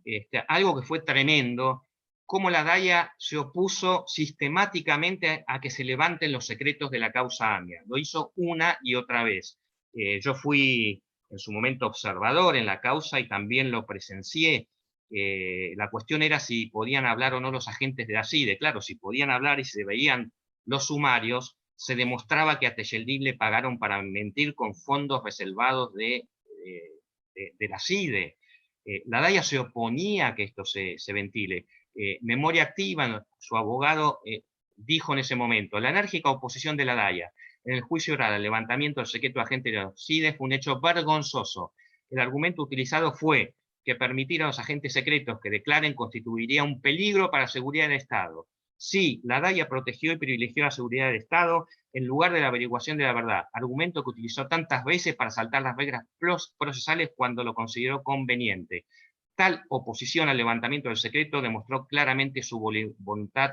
algo que fue tremendo, cómo la DAIA se opuso sistemáticamente a que se levanten los secretos de la causa AMIA. Lo hizo una y otra vez. Yo fui en su momento observador en la causa y también lo presencié. La cuestión era si podían hablar o no los agentes de la CIDE. Claro, si podían hablar y se veían los sumarios, se demostraba que a Tejeldín le pagaron para mentir con fondos reservados de la CIDE. La DAIA se oponía a que esto se ventile. Memoria Activa, su abogado, dijo en ese momento, la enérgica oposición de la DAIA en el juicio oral al levantamiento del secreto agente de los CIDE fue un hecho vergonzoso. El argumento utilizado fue que permitir a los agentes secretos que declaren constituiría un peligro para la seguridad del Estado. Sí, la DAIA protegió y privilegió la seguridad del Estado en lugar de la averiguación de la verdad, argumento que utilizó tantas veces para saltar las reglas procesales cuando lo consideró conveniente. Tal oposición al levantamiento del secreto demostró claramente su voluntad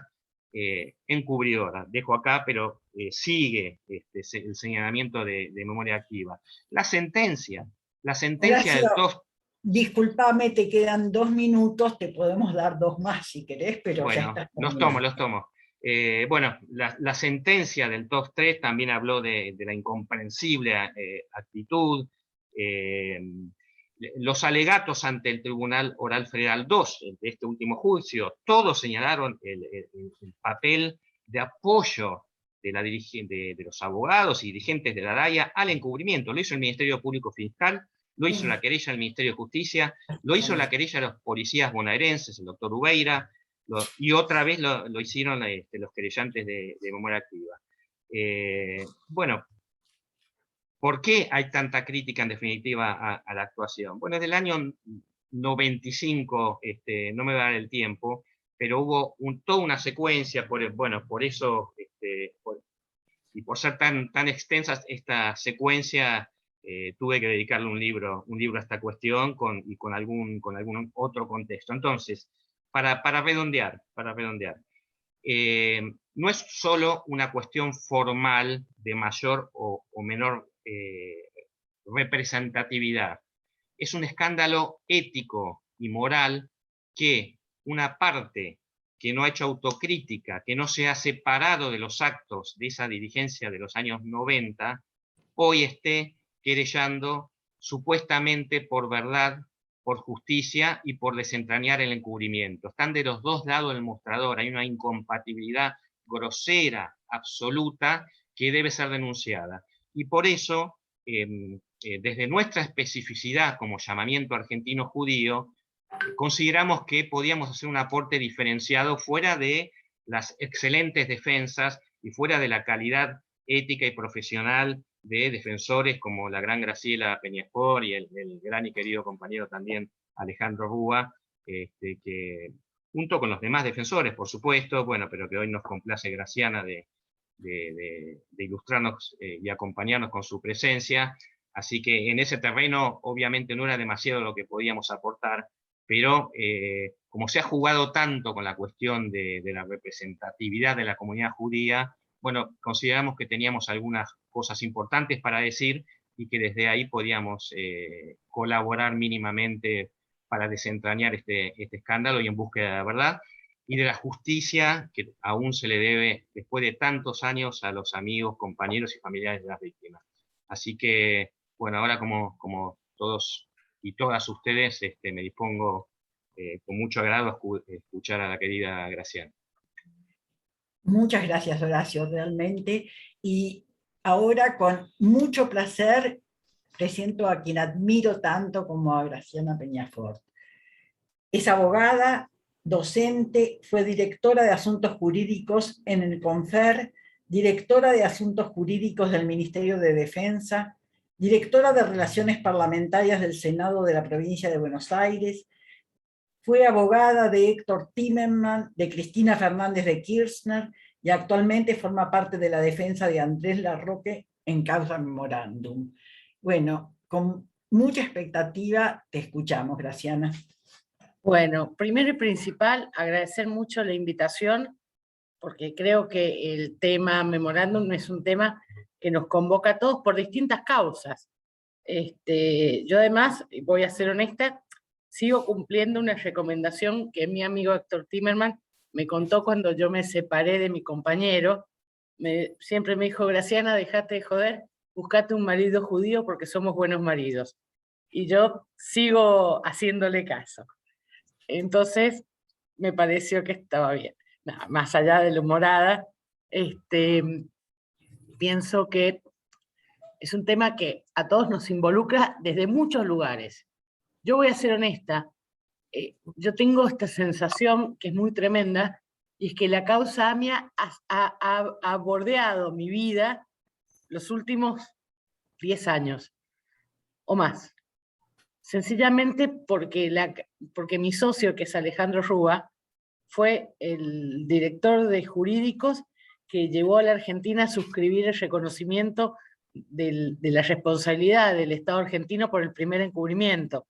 encubridora. Dejo acá, pero sigue el señalamiento de memoria activa. La sentencia del TOF. Disculpame, te quedan 2 minutos, te podemos dar 2 más si querés, pero bueno, ya estás los tomo. Bueno, la sentencia del TOF 3 también habló de la incomprensible actitud. Los alegatos ante el Tribunal Oral Federal 2, de este último juicio, todos señalaron el papel de apoyo de los abogados y dirigentes de la DAIA al encubrimiento. Lo hizo el Ministerio Público Fiscal, lo hizo la querella del Ministerio de Justicia, lo hizo la querella de los policías bonaerenses, el doctor Ubeira, y otra vez lo hicieron los querellantes de memoria activa. Bueno, ¿por qué hay tanta crítica en definitiva a la actuación? Bueno, desde el año 95, no me va a dar el tiempo, pero hubo toda una secuencia, por eso, y por ser tan extensa esta secuencia, tuve que dedicarle un libro a esta cuestión y con algún otro contexto. Entonces, para redondear, no es solo una cuestión formal de mayor o menor representatividad. Es un escándalo ético y moral que una parte que no ha hecho autocrítica, que no se ha separado de los actos de esa dirigencia de los años 90, hoy esté querellando supuestamente por verdad por justicia y por desentrañar el encubrimiento. Están de los dos lados del mostrador, hay una incompatibilidad grosera, absoluta, que debe ser denunciada. Y por eso, desde nuestra especificidad como llamamiento argentino judío, consideramos que podíamos hacer un aporte diferenciado fuera de las excelentes defensas y fuera de la calidad ética y profesional de defensores como la gran Graciela Peñafort y el gran y querido compañero también Alejandro Rúa, que junto con los demás defensores, por supuesto, bueno, pero que hoy nos complace Graciana de ilustrarnos y acompañarnos con su presencia. Así que en ese terreno obviamente no era demasiado lo que podíamos aportar, pero como se ha jugado tanto con la cuestión de la representatividad de la comunidad judía, bueno, consideramos que teníamos algunas cosas importantes para decir y que desde ahí podíamos colaborar mínimamente para desentrañar este escándalo y en búsqueda de la verdad y de la justicia que aún se le debe, después de tantos años, a los amigos, compañeros y familiares de las víctimas. Así que, bueno, ahora como todos y todas ustedes, me dispongo con mucho agrado a escuchar a la querida Graciana. Muchas gracias, Horacio, realmente. Y ahora con mucho placer presento a quien admiro tanto como a Graciana Peñafort. Es abogada, docente, fue directora de Asuntos Jurídicos en el CONFER, directora de Asuntos Jurídicos del Ministerio de Defensa, directora de Relaciones Parlamentarias del Senado de la Provincia de Buenos Aires, fue abogada de Héctor Timerman, de Cristina Fernández de Kirchner, y actualmente forma parte de la defensa de Andrés Larroque en causa memorándum. Bueno, con mucha expectativa te escuchamos, Graciana. Bueno, primero y principal, agradecer mucho la invitación, porque creo que el tema memorándum es un tema que nos convoca a todos por distintas causas. Yo además, voy a ser honesta, sigo cumpliendo una recomendación que mi amigo Héctor Timerman me contó cuando yo me separé de mi compañero. Siempre me dijo, Graciana, dejate de joder, buscate un marido judío porque somos buenos maridos. Y yo sigo haciéndole caso. Entonces, me pareció que estaba bien. Nada, más allá de la humorada, pienso que es un tema que a todos nos involucra desde muchos lugares. Yo voy a ser honesta, yo tengo esta sensación que es muy tremenda, y es que la causa AMIA ha bordeado mi vida los últimos 10 años o más. Sencillamente porque mi socio, que es Alejandro Rúa, fue el director de jurídicos que llevó a la Argentina a suscribir el reconocimiento de la responsabilidad del Estado argentino por el primer encubrimiento,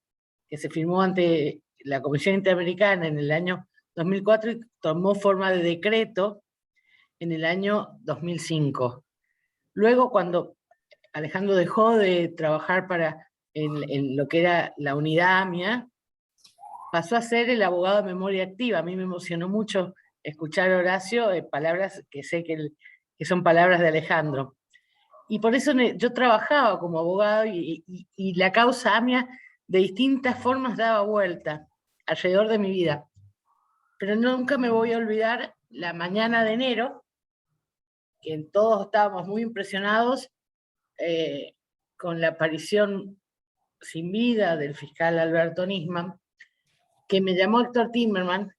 que se firmó ante la Comisión Interamericana en el año 2004 y tomó forma de decreto en el año 2005. Luego, cuando Alejandro dejó de trabajar en lo que era la unidad AMIA, pasó a ser el abogado de memoria activa. A mí me emocionó mucho escuchar a Horacio palabras que sé que son palabras de Alejandro. Y por eso yo trabajaba como abogado y la causa AMIA de distintas formas daba vuelta alrededor de mi vida. Pero nunca me voy a olvidar la mañana de enero, que todos estábamos muy impresionados con la aparición sin vida del fiscal Alberto Nisman, que me llamó Héctor Timerman,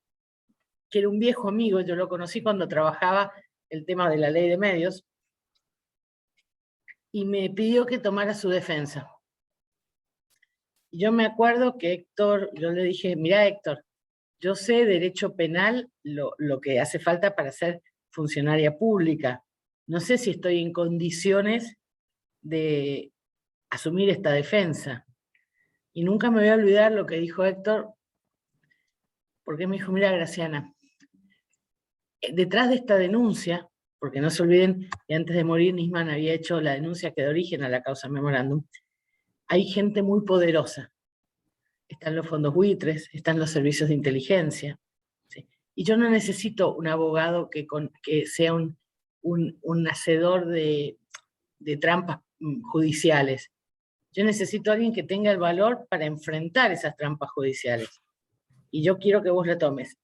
que era un viejo amigo, yo lo conocí cuando trabajaba el tema de la ley de medios, y me pidió que tomara su defensa. Y yo me acuerdo que Héctor, yo le dije, mira Héctor, yo sé derecho penal lo que hace falta para ser funcionaria pública. No sé si estoy en condiciones de asumir esta defensa. Y nunca me voy a olvidar lo que dijo Héctor, porque me dijo, mira Graciana, detrás de esta denuncia, porque no se olviden que antes de morir Nisman había hecho la denuncia que da origen a la causa memorándum, hay gente muy poderosa. Están los fondos buitres, están los servicios de inteligencia. ¿Sí? Y yo no necesito un abogado que sea un hacedor de trampas judiciales. yo necesito a alguien que tenga el valor para enfrentar esas trampas judiciales. Y yo quiero que vos la tomes.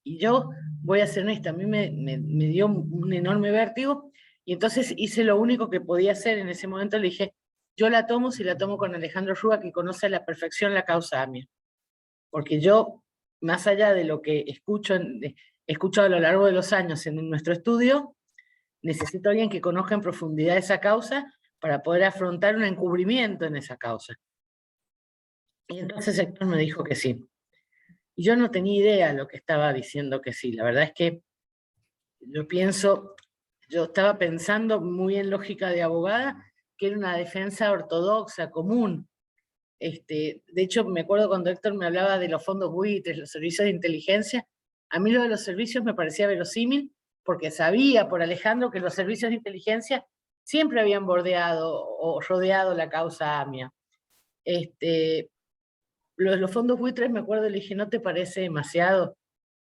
Y yo voy a ser honesta, a mí me dio un enorme vértigo, y entonces hice lo único que podía hacer en ese momento, le dije, yo la tomo si la tomo con Alejandro Rúa, que conoce a la perfección la causa AMIA. Porque yo, más allá de lo que he escuchado a lo largo de los años en nuestro estudio, necesito a alguien que conozca en profundidad esa causa para poder afrontar un encubrimiento en esa causa. Y entonces Héctor me dijo que sí. Y yo no tenía idea de lo que estaba diciendo que sí. La verdad es que yo estaba pensando muy en lógica de abogada, que era una defensa ortodoxa, común. De hecho, me acuerdo cuando Héctor me hablaba de los fondos buitres, los servicios de inteligencia, a mí lo de los servicios me parecía verosímil, porque sabía por Alejandro que los servicios de inteligencia siempre habían bordeado o rodeado la causa AMIA. Los fondos buitres, me acuerdo, le dije, ¿no te parece demasiado?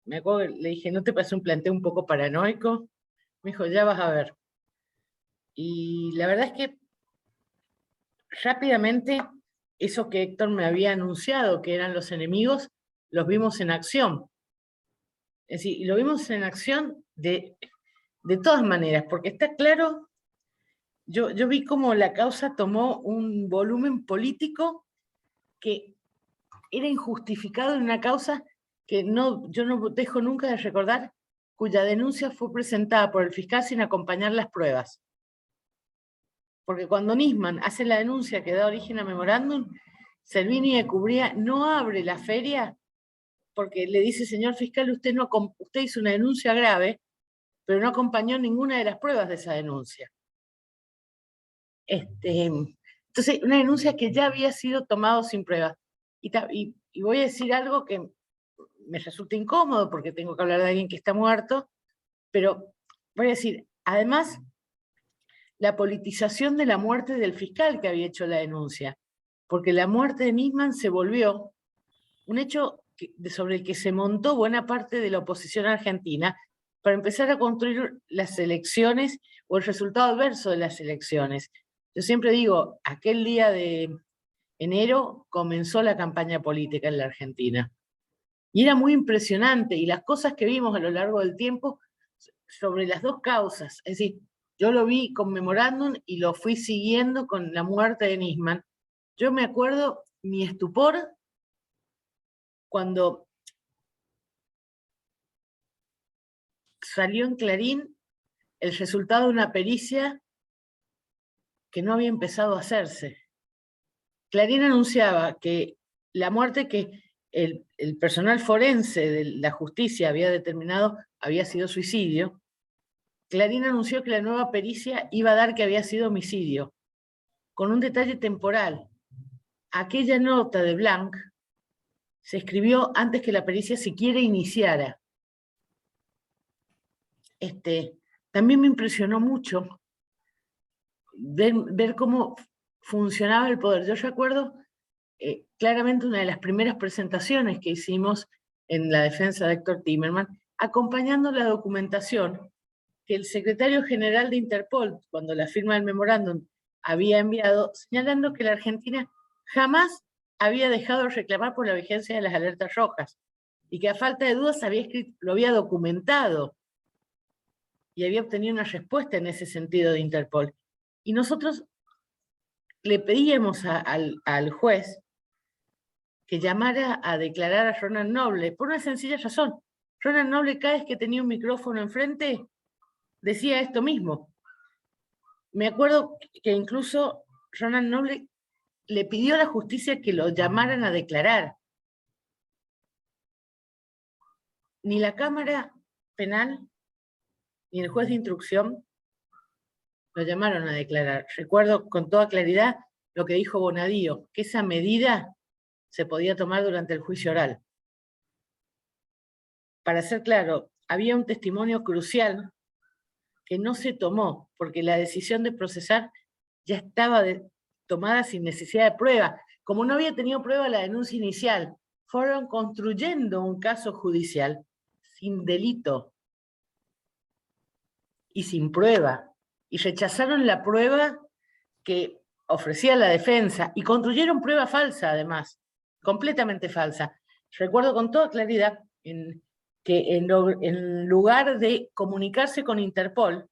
Me acuerdo, le dije, ¿no te parece un planteo un poco paranoico? Me dijo, ya vas a ver. Y la verdad es que rápidamente eso que Héctor me había anunciado, que eran los enemigos, los vimos en acción. Es decir, lo vimos en acción de todas maneras, porque está claro, yo vi cómo la causa tomó un volumen político que era injustificado en una causa que yo no dejo nunca de recordar, cuya denuncia fue presentada por el fiscal sin acompañar las pruebas. Porque cuando Nisman hace la denuncia que da origen a memorándum, Servini de Cubría no abre la feria porque le dice, señor fiscal, usted hizo una denuncia grave, pero no acompañó ninguna de las pruebas de esa denuncia. Entonces, una denuncia que ya había sido tomada sin pruebas. Y voy a decir algo que me resulta incómodo porque tengo que hablar de alguien que está muerto, pero voy a decir, además, la politización de la muerte del fiscal que había hecho la denuncia, porque la muerte de Nisman se volvió un hecho sobre el que se montó buena parte de la oposición argentina para empezar a construir las elecciones o el resultado adverso de las elecciones. Yo siempre digo, aquel día de enero comenzó la campaña política en la Argentina. Y era muy impresionante, y las cosas que vimos a lo largo del tiempo sobre las dos causas, es decir, yo lo vi con memorándum y lo fui siguiendo con la muerte de Nisman. Yo me acuerdo mi estupor cuando salió en Clarín el resultado de una pericia que no había empezado a hacerse. Clarín anunciaba que la muerte que el personal forense de la justicia había determinado había sido suicidio. Clarín anunció que la nueva pericia iba a dar que había sido homicidio, con un detalle temporal. Aquella nota de Blanc se escribió antes que la pericia siquiera iniciara. También me impresionó mucho ver cómo funcionaba el poder. Yo recuerdo claramente una de las primeras presentaciones que hicimos en la defensa de Héctor Timerman, acompañando la documentación que el secretario general de Interpol, cuando la firma del memorándum, había enviado, señalando que la Argentina jamás había dejado de reclamar por la vigencia de las alertas rojas, y que a falta de dudas lo había documentado, y había obtenido una respuesta en ese sentido de Interpol. Y nosotros le pedíamos al juez que llamara a declarar a Ronald Noble, por una sencilla razón. Ronald Noble, cada vez que tenía un micrófono enfrente, decía esto mismo. Me acuerdo que incluso Ronald Noble le pidió a la justicia que lo llamaran a declarar. Ni la Cámara Penal, ni el juez de instrucción lo llamaron a declarar. Recuerdo con toda claridad lo que dijo Bonadío, que esa medida se podía tomar durante el juicio oral. Para ser claro, había un testimonio crucial que no se tomó, porque la decisión de procesar ya estaba tomada sin necesidad de prueba. Como no había tenido prueba la denuncia inicial, fueron construyendo un caso judicial sin delito y sin prueba. Y rechazaron la prueba que ofrecía la defensa y construyeron prueba falsa, además, completamente falsa. Recuerdo con toda claridad que en lugar de comunicarse con Interpol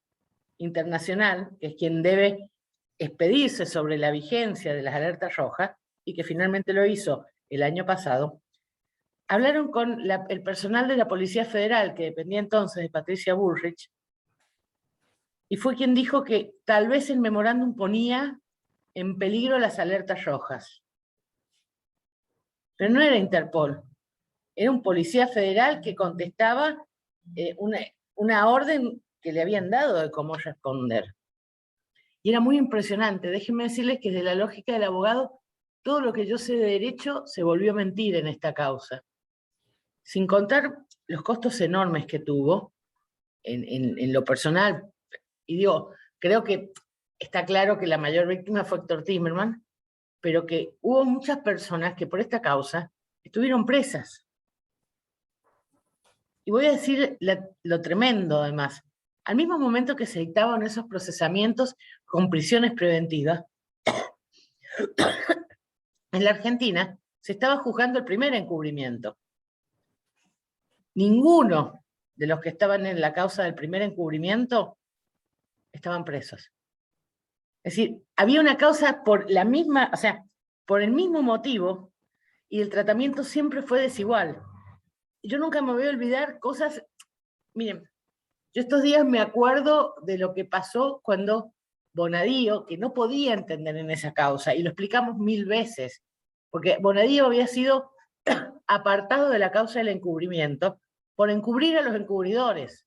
Internacional, que es quien debe expedirse sobre la vigencia de las alertas rojas, y que finalmente lo hizo el año pasado, hablaron con el personal de la Policía Federal, que dependía entonces de Patricia Bullrich, y fue quien dijo que tal vez el memorándum ponía en peligro las alertas rojas. Pero no era Interpol, era un policía federal que contestaba una orden que le habían dado de cómo responder. Y era muy impresionante. Déjenme decirles que desde la lógica del abogado, todo lo que yo sé de derecho se volvió mentira en esta causa. Sin contar los costos enormes que tuvo en lo personal. Y digo, creo que está claro que la mayor víctima fue Héctor Timerman, pero que hubo muchas personas que por esta causa estuvieron presas. Y voy a decir lo tremendo, además. Al mismo momento que se dictaban esos procesamientos con prisiones preventivas, en la Argentina se estaba juzgando el primer encubrimiento. Ninguno de los que estaban en la causa del primer encubrimiento estaban presos. Es decir, había una causa por la misma, o sea, por el mismo motivo, y el tratamiento siempre fue desigual. Yo nunca me voy a olvidar cosas. Miren, yo estos días me acuerdo de lo que pasó cuando Bonadío, que no podía entender en esa causa, y lo explicamos 1000 veces, porque Bonadío había sido apartado de la causa del encubrimiento por encubrir a los encubridores.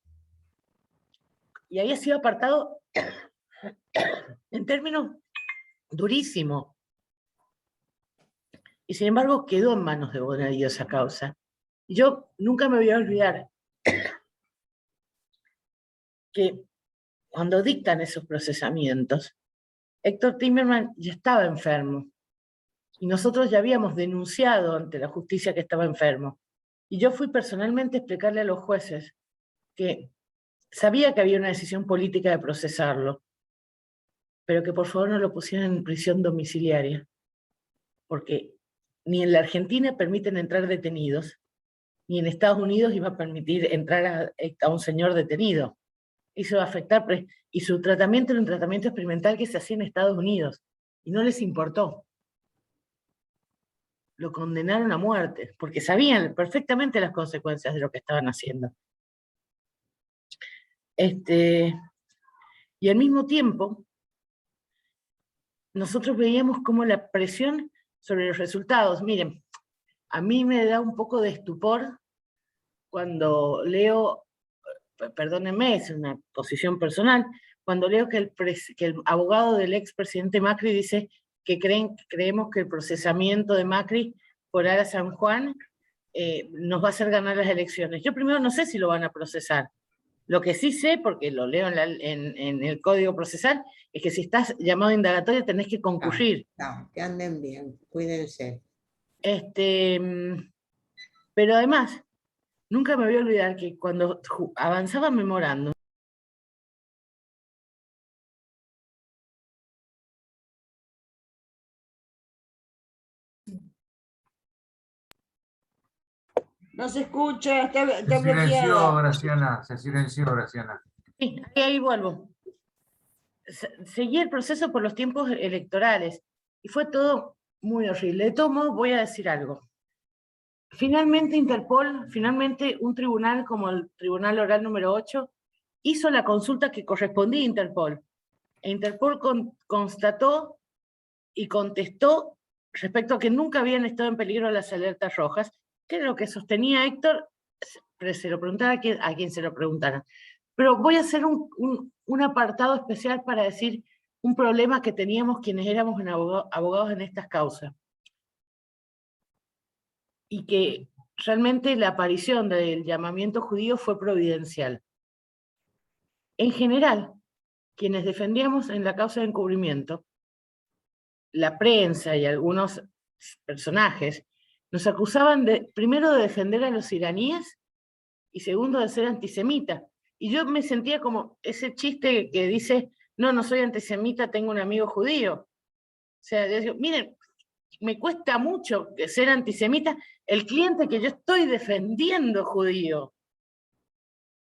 Y había sido apartado en términos durísimos. Y sin embargo quedó en manos de Bonadío esa causa. Y yo nunca me voy a olvidar que cuando dictan esos procesamientos, Héctor Timerman ya estaba enfermo. Y nosotros ya habíamos denunciado ante la justicia que estaba enfermo. Y yo fui personalmente a explicarle a los jueces que sabía que había una decisión política de procesarlo, pero que por favor no lo pusieran en prisión domiciliaria, porque ni en la Argentina permiten entrar detenidos, ni en Estados Unidos iba a permitir entrar a un señor detenido. Eso va a afectar, y su tratamiento era un tratamiento experimental que se hacía en Estados Unidos, y no les importó. Lo condenaron a muerte, porque sabían perfectamente las consecuencias de lo que estaban haciendo. Y al mismo tiempo, nosotros veíamos cómo la presión sobre los resultados, miren, a mí me da un poco de estupor cuando leo, perdónenme, es una posición personal, cuando leo que el abogado del expresidente Macri dice que creemos que el procesamiento de Macri por Ara San Juan nos va a hacer ganar las elecciones. Yo primero no sé si lo van a procesar. Lo que sí sé, porque lo leo en el Código Procesal, es que si estás llamado a indagatoria tenés que concurrir. No, que anden bien, cuídense. Pero además, nunca me voy a olvidar que cuando avanzaba memorándum, No se escucha, está Se silenció, bloqueada. Graciana, se silenció, Graciana. sí, ahí vuelvo. Seguí el proceso por los tiempos electorales y fue todo muy horrible. De todo modo, voy a decir algo. Finalmente Interpol, finalmente un tribunal como el Tribunal Oral número 8, hizo la consulta que correspondía a Interpol. E Interpol constató y contestó respecto a que nunca habían estado en peligro las alertas rojas, que era lo que sostenía Héctor, se lo preguntara a quien se lo preguntara. Pero voy a hacer un apartado especial para decir un problema que teníamos quienes éramos abogados en estas causas. Y que realmente la aparición del llamamiento judío fue providencial. En general, quienes defendíamos en la causa de encubrimiento, la prensa y algunos personajes, nos acusaban primero de defender a los iraníes y segundo de ser antisemita. Y yo me sentía como ese chiste que dice, no soy antisemita, tengo un amigo judío. sea, yo digo, miren, me cuesta mucho ser antisemita, el cliente que yo estoy defendiendo judío. O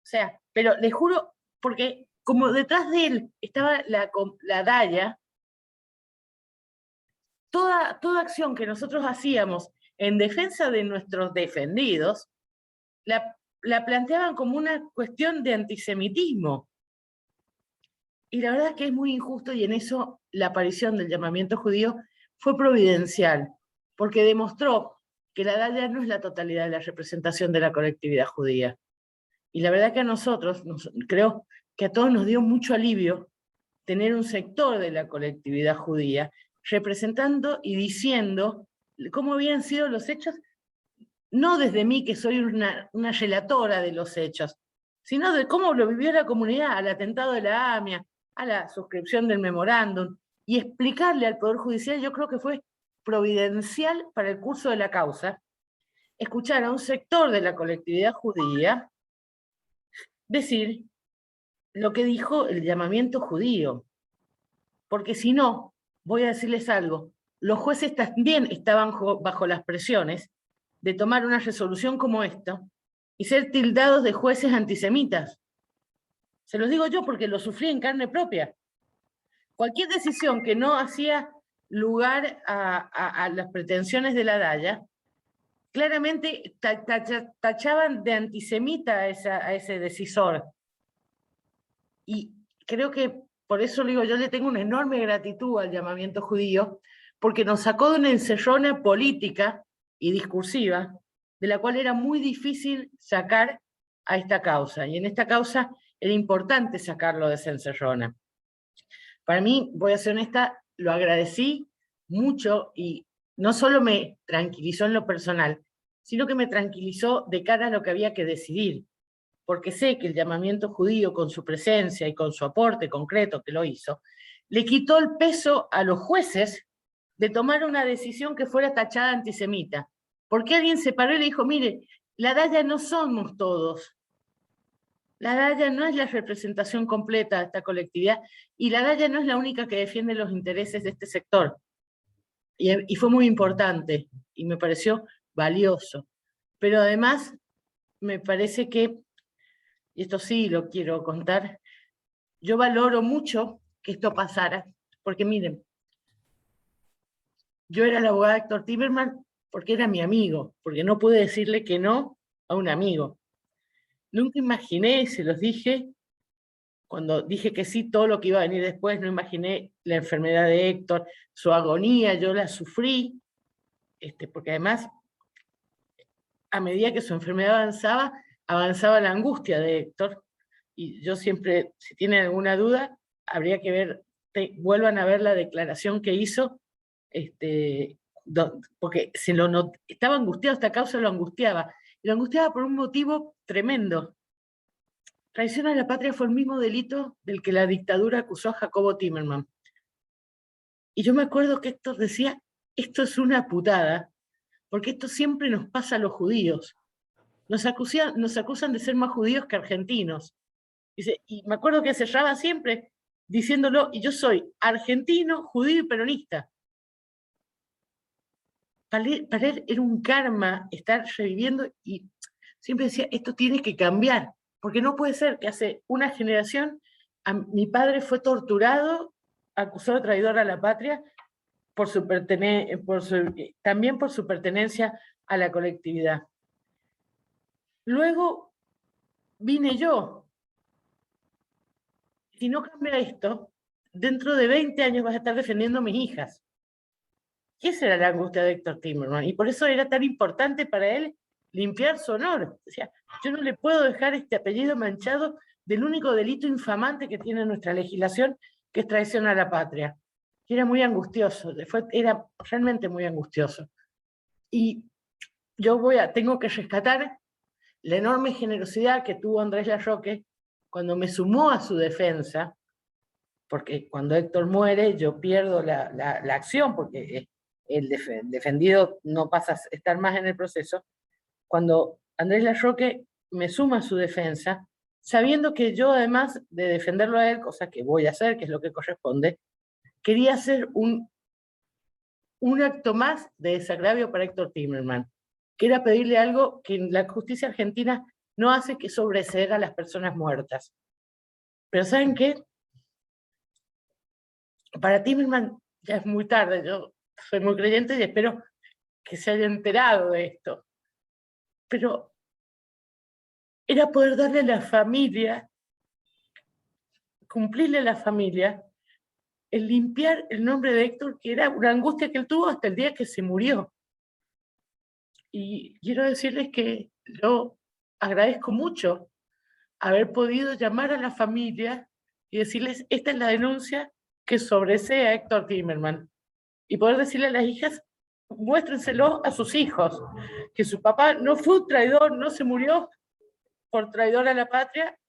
sea, pero les juro, porque como detrás de él estaba la Daya, toda acción que nosotros hacíamos en defensa de nuestros defendidos, la planteaban como una cuestión de antisemitismo. Y la verdad es que es muy injusto, y en eso la aparición del llamamiento judío fue providencial, porque demostró que la Daya no es la totalidad de la representación de la colectividad judía. Y la verdad que a nosotros, creo que a todos nos dio mucho alivio tener un sector de la colectividad judía representando y diciendo cómo habían sido los hechos, no desde mí, que soy una relatora de los hechos, sino de cómo lo vivió la comunidad, al atentado de la AMIA, a la suscripción del memorándum, y explicarle al Poder Judicial. Yo creo que fue providencial para el curso de la causa, escuchar a un sector de la colectividad judía decir lo que dijo el llamamiento judío. Porque si no, voy a decirles algo, los jueces también estaban bajo las presiones de tomar una resolución como esta y ser tildados de jueces antisemitas. Se los digo yo porque lo sufrí en carne propia. Cualquier decisión que no hacía lugar a las pretensiones de la Daya, claramente tachaban de antisemita a ese decisor. Y creo que por eso le digo, yo le tengo una enorme gratitud al llamamiento judío, porque nos sacó de una encerrona política y discursiva, de la cual era muy difícil sacar a esta causa. Y en esta causa era importante sacarlo de esa encerrona. Para mí, voy a ser honesta, lo agradecí mucho, y no solo me tranquilizó en lo personal, sino que me tranquilizó de cara a lo que había que decidir, porque sé que el llamamiento judío, con su presencia y con su aporte concreto que lo hizo, le quitó el peso a los jueces de tomar una decisión que fuera tachada antisemita. Porque alguien se paró y le dijo, mire, la Daya no somos todos. La Daya no es la representación completa de esta colectividad, y la Daya no es la única que defiende los intereses de este sector. Y fue muy importante, y me pareció valioso. Pero además, me parece que, y esto sí lo quiero contar, yo valoro mucho que esto pasara, porque miren, yo era la abogada de Héctor Timerman porque era mi amigo, porque no pude decirle que no a un amigo. Nunca imaginé, se los dije, cuando dije que sí, todo lo que iba a venir después, no imaginé la enfermedad de Héctor, su agonía, yo la sufrí, porque además, a medida que su enfermedad avanzaba la angustia de Héctor, y yo siempre, si tienen alguna duda, habría que ver, vuelvan a ver la declaración que hizo, porque estaba angustiado, esta causa lo angustiaba por un motivo tremendo. Traición a la patria fue el mismo delito del que la dictadura acusó a Jacobo Timerman. Y yo me acuerdo que Héctor decía, esto es una putada, porque esto siempre nos pasa a los judíos. Nos acusan de ser más judíos que argentinos. Dice, y me acuerdo que cerraba siempre diciéndolo, y yo soy argentino, judío y peronista. Para él era un karma estar reviviendo, y siempre decía, esto tiene que cambiar, porque no puede ser que hace una generación mi padre fue torturado, acusado de traidor a la patria, también por su pertenencia a la colectividad. Luego vine yo. Si no cambia esto, dentro de 20 años vas a estar defendiendo a mis hijas. ¿Qué será la angustia de Héctor Timerman? Y por eso era tan importante para él limpiar su honor. O sea, yo no le puedo dejar este apellido manchado del único delito infamante que tiene nuestra legislación, que es traición a la patria. Y era muy angustioso, era realmente muy angustioso. Y yo tengo que rescatar la enorme generosidad que tuvo Andrés Larroque cuando me sumó a su defensa, porque cuando Héctor muere yo pierdo la acción, porque el defendido no pasa a estar más en el proceso. Cuando Andrés Larroque me suma a su defensa, sabiendo que yo, además de defenderlo a él, cosa que voy a hacer, que es lo que corresponde, quería hacer un un acto más de desagravio para Héctor Timerman, que era pedirle algo que en la justicia argentina no hace, que sobreseer a las personas muertas. Pero ¿saben qué? Para Timerman ya es muy tarde, yo soy muy creyente y espero que se haya enterado de esto. Pero era poder darle a la familia, cumplirle a la familia, el limpiar el nombre de Héctor, que era una angustia que él tuvo hasta el día que se murió. Y quiero decirles que yo agradezco mucho haber podido llamar a la familia y decirles, esta es la denuncia que sobresee a Héctor Timerman. Y poder decirle a las hijas, muéstrenselo a sus hijos, que su papá no fue un traidor, no se murió por traidor a la patria.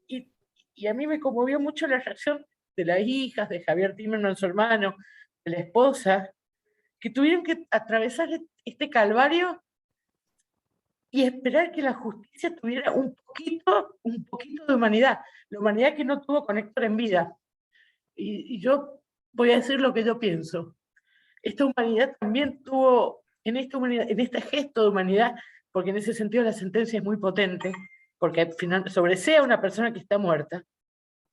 Y a mí me conmovió mucho la reacción de las hijas, de Javier Timerman, su hermano, de la esposa, que tuvieron que atravesar este calvario y esperar que la justicia tuviera un poquito de humanidad, la humanidad que no tuvo con Héctor en vida. Y yo voy a decir lo que yo pienso. Esta humanidad también tuvo, en este gesto de humanidad, porque en ese sentido la sentencia es muy potente, porque al final sobresea a una persona que está muerta.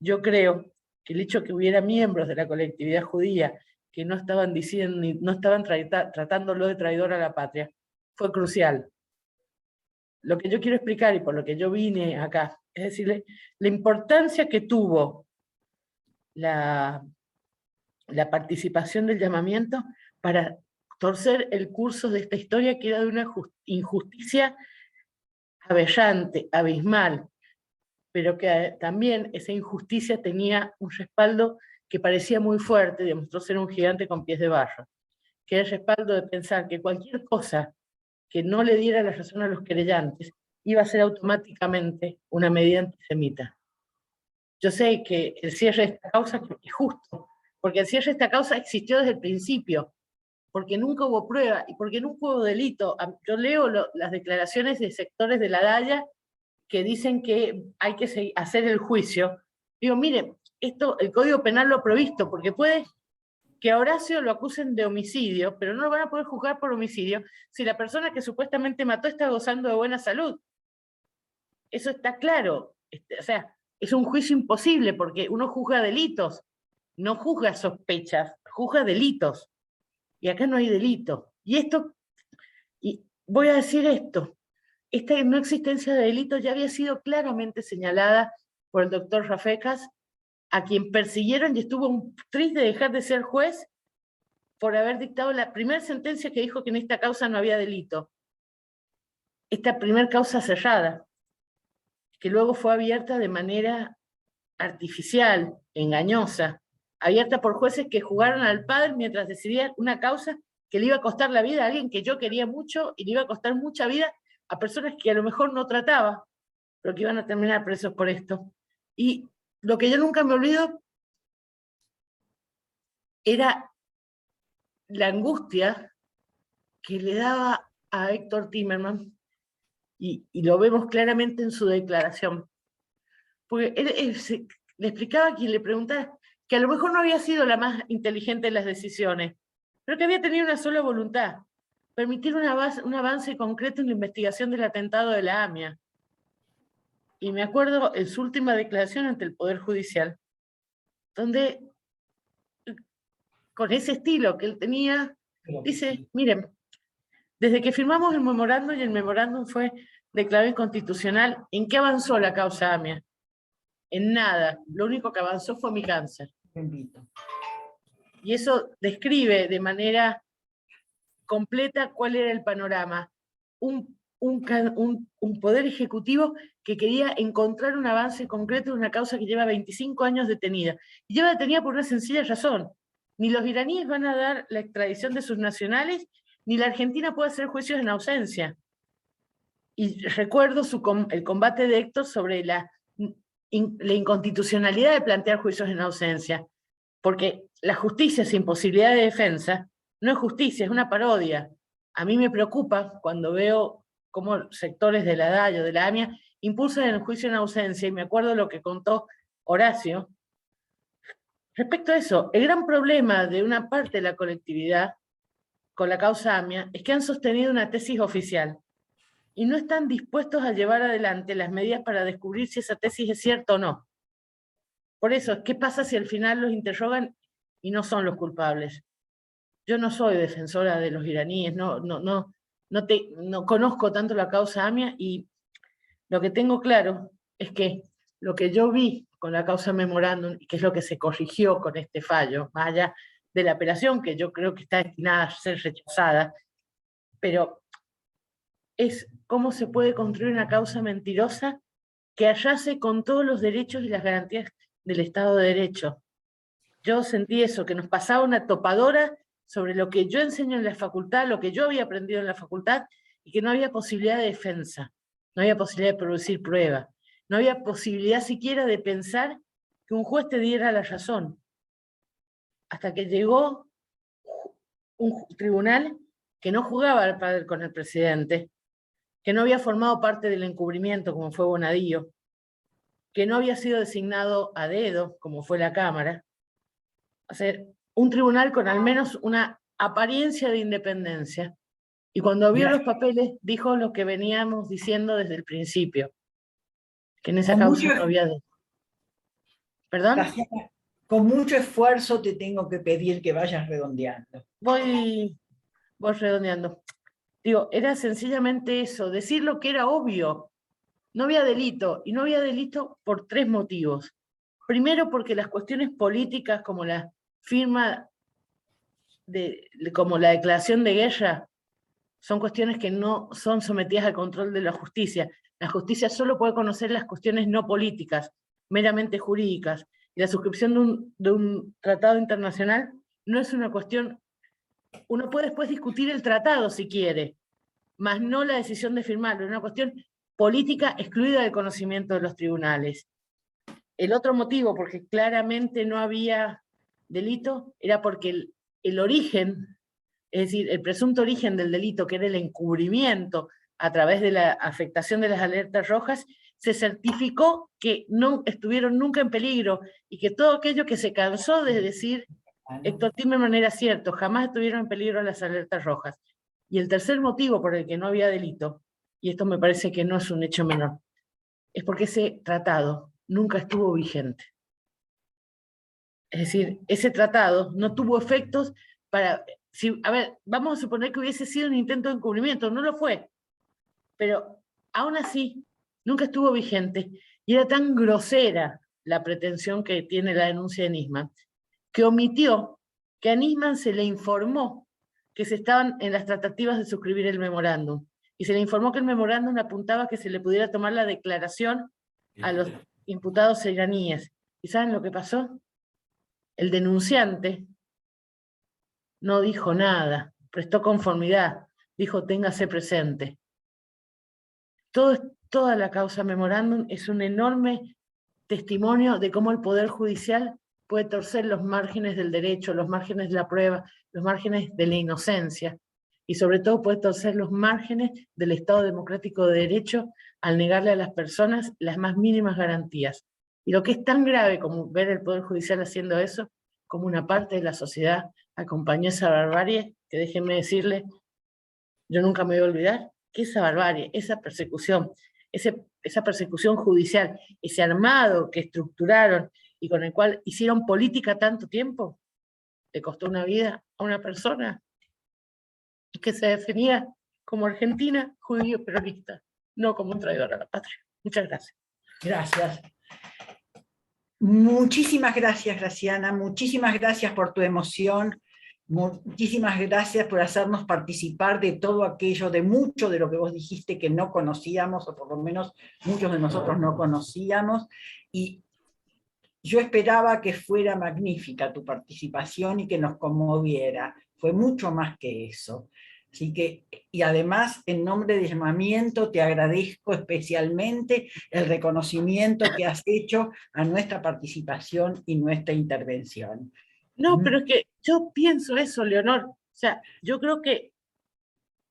Yo creo que el hecho que hubiera miembros de la colectividad judía que no estaban diciendo, no estaban tratándolo de traidor a la patria, fue crucial. Lo que yo quiero explicar, y por lo que yo vine acá, es decirle la importancia que tuvo la participación del llamamiento para torcer el curso de esta historia, que era de una injusticia aberrante, abismal, pero que también esa injusticia tenía un respaldo que parecía muy fuerte, demostró ser un gigante con pies de barro, que era el respaldo de pensar que cualquier cosa que no le diera la razón a los querellantes iba a ser automáticamente una medida antisemita. Yo sé que el cierre de esta causa es justo, porque el cierre de esta causa existió desde el principio, porque nunca hubo prueba y porque nunca hubo delito. Yo leo las declaraciones de sectores de la DAIA que dicen que hay que hacer el juicio. Digo, mire, esto el Código Penal lo ha provisto, porque puede que a Horacio lo acusen de homicidio, pero no lo van a poder juzgar por homicidio si la persona que supuestamente mató está gozando de buena salud. Eso está claro. O sea, es un juicio imposible porque uno juzga delitos, no juzga sospechas, juzga delitos. Y acá no hay delito. Y voy a decir esto, esta no existencia de delito ya había sido claramente señalada por el doctor Rafecas, a quien persiguieron y estuvo triste de dejar de ser juez por haber dictado la primera sentencia que dijo que en esta causa no había delito. Esta primera causa cerrada, que luego fue abierta de manera artificial, engañosa, abierta por jueces que jugaron al padre mientras decidían una causa que le iba a costar la vida a alguien que yo quería mucho y le iba a costar mucha vida a personas que a lo mejor no trataba, pero que iban a terminar presos por esto. Y lo que yo nunca me olvido era la angustia que le daba a Héctor Timerman, y lo vemos claramente en su declaración. Porque él le explicaba a quien le preguntara que a lo mejor no había sido la más inteligente en las decisiones, pero que había tenido una sola voluntad: permitir un avance concreto en la investigación del atentado de la AMIA. Y me acuerdo en su última declaración ante el Poder Judicial, donde, con ese estilo que él tenía, dice, miren, desde que firmamos el memorándum y el memorándum fue declarado inconstitucional, ¿en qué avanzó la causa AMIA? En nada. Lo único que avanzó fue mi cáncer. Y eso describe de manera completa cuál era el panorama. Un poder ejecutivo que quería encontrar un avance concreto en una causa que lleva 25 años detenida. Y lleva detenida por una sencilla razón: ni los iraníes van a dar la extradición de sus nacionales, ni la Argentina puede hacer juicios en ausencia. Y recuerdo el combate de Héctor sobre la inconstitucionalidad de plantear juicios en ausencia, porque la justicia sin posibilidad de defensa no es justicia, es una parodia. A mí me preocupa cuando veo cómo sectores de la DAIA o de la AMIA impulsan el juicio en ausencia, y me acuerdo lo que contó Horacio respecto a eso. El gran problema de una parte de la colectividad con la causa AMIA es que han sostenido una tesis oficial y no están dispuestos a llevar adelante las medidas para descubrir si esa tesis es cierta o no. Por eso, ¿qué pasa si al final los interrogan y no son los culpables? Yo no soy defensora de los iraníes, no conozco tanto la causa AMIA, y lo que tengo claro es que lo que yo vi con la causa Memorándum, y que es lo que se corrigió con este fallo, más allá de la apelación, que yo creo que está destinada a ser rechazada, pero es cómo se puede construir una causa mentirosa que hallase con todos los derechos y las garantías del Estado de Derecho. Yo sentí eso, que nos pasaba una topadora sobre lo que yo enseño en la facultad, lo que yo había aprendido en la facultad, y que no había posibilidad de defensa, no había posibilidad de producir prueba, no había posibilidad siquiera de pensar que un juez te diera la razón. Hasta que llegó un tribunal que no jugaba al padre con el presidente, que no había formado parte del encubrimiento como fue Bonadío, que no había sido designado a dedo como fue la Cámara. O sea, un tribunal con al menos una apariencia de independencia. Y cuando vio los papeles, dijo lo que veníamos diciendo desde el principio, que en esa causa no había... ¿Perdón? Graciana, con mucho esfuerzo te tengo que pedir que vayas redondeando. Voy redondeando. Digo, era sencillamente eso, decir lo que era obvio. No había delito, y no había delito por 3 motivos. Primero, porque las cuestiones políticas, como la firma, como la declaración de guerra, son cuestiones que no son sometidas al control de la justicia. La justicia solo puede conocer las cuestiones no políticas, meramente jurídicas. Y la suscripción de un tratado internacional no es una cuestión... Uno puede después discutir el tratado si quiere, mas no la decisión de firmarlo. Es una cuestión política excluida del conocimiento de los tribunales. El otro motivo, porque claramente no había delito, era porque el origen, es decir, el presunto origen del delito, que era el encubrimiento a través de la afectación de las alertas rojas, se certificó que no estuvieron nunca en peligro, y que todo aquello que se cansó de decir Héctor Timerman era cierto, jamás estuvieron en peligro las alertas rojas. Y el tercer motivo por el que no había delito, y esto me parece que no es un hecho menor, es porque ese tratado nunca estuvo vigente. Es decir, ese tratado no tuvo efectos para... a ver, vamos a suponer que hubiese sido un intento de encubrimiento, no lo fue, pero aún así nunca estuvo vigente, y era tan grosera la pretensión que tiene la denuncia de Nisman, que omitió que a Nisman se le informó que se estaban en las tratativas de suscribir el memorándum, y se le informó que el memorándum apuntaba a que se le pudiera tomar la declaración a los imputados iraníes. ¿Y saben lo que pasó? El denunciante no dijo nada, prestó conformidad, dijo téngase presente. Toda la causa memorándum es un enorme testimonio de cómo el Poder Judicial puede torcer los márgenes del derecho, los márgenes de la prueba, los márgenes de la inocencia, y sobre todo puede torcer los márgenes del Estado democrático de derecho al negarle a las personas las más mínimas garantías. Y lo que es tan grave como ver el Poder Judicial haciendo eso, como una parte de la sociedad acompañó esa barbarie, que déjenme decirle, yo nunca me voy a olvidar que esa barbarie, esa persecución judicial, ese armado que estructuraron y con el cual hicieron política tanto tiempo, le costó una vida a una persona que se definía como argentina, judío, peronista, no como un traidor a la patria. Muchas gracias. Gracias. Muchísimas gracias, Graciana. Muchísimas gracias por tu emoción. Muchísimas gracias por hacernos participar de todo aquello, de mucho de lo que vos dijiste que no conocíamos, o por lo menos muchos de nosotros no conocíamos, y yo esperaba que fuera magnífica tu participación y que nos conmoviera. Fue mucho más que eso. Así que, y además, en nombre de Llamamiento, te agradezco especialmente el reconocimiento que has hecho a nuestra participación y nuestra intervención. No, pero es que yo pienso eso, Leonor. O sea, yo creo que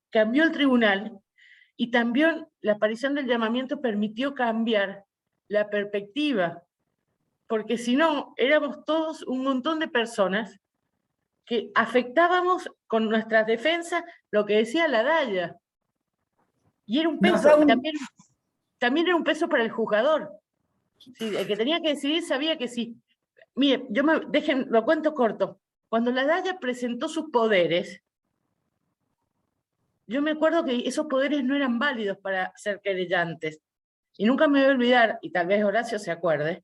cambió el tribunal, y también la aparición del Llamamiento permitió cambiar la perspectiva, porque si no, éramos todos un montón de personas que afectábamos con nuestras defensas lo que decía la Daya. Y era un Nos peso, da un- también era un peso para el juzgador. Sí, el que tenía que decidir sabía que sí. Mire, lo cuento corto. Cuando la Daya presentó sus poderes, yo me acuerdo que esos poderes no eran válidos para ser querellantes. Y nunca me voy a olvidar, y tal vez Horacio se acuerde,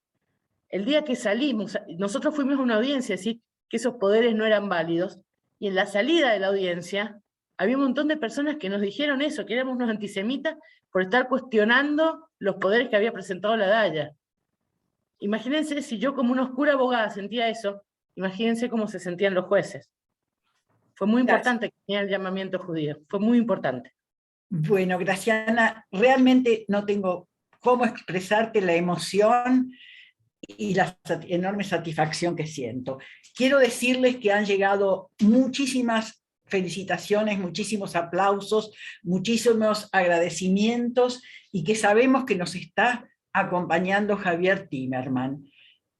el día que salimos, nosotros fuimos a una audiencia, ¿sí?, que esos poderes no eran válidos, y en la salida de la audiencia había un montón de personas que nos dijeron eso, que éramos unos antisemitas por estar cuestionando los poderes que había presentado la Daya. Imagínense si yo como una oscura abogada sentía eso, imagínense cómo se sentían los jueces. Fue muy importante que tenía el llamamiento judío, fue muy importante. Bueno, Graciana, realmente no tengo cómo expresarte la emoción y la enorme satisfacción que siento. Quiero decirles que han llegado muchísimas felicitaciones, muchísimos aplausos, muchísimos agradecimientos y que sabemos que nos está acompañando Javier Timerman.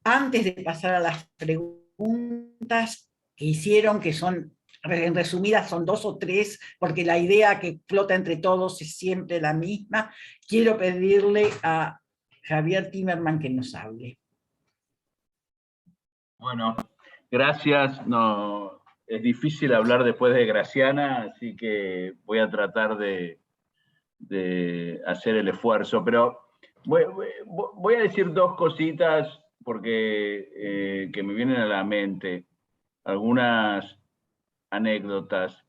Antes de pasar a las preguntas que hicieron, que son, en resumidas, son 2 o 3, porque la idea que flota entre todos es siempre la misma, quiero pedirle a Javier Timerman que nos hable. Bueno, gracias. No, es difícil hablar después de Graciana, así que voy a tratar de hacer el esfuerzo. Pero voy a decir 2 cositas porque que me vienen a la mente, algunas anécdotas.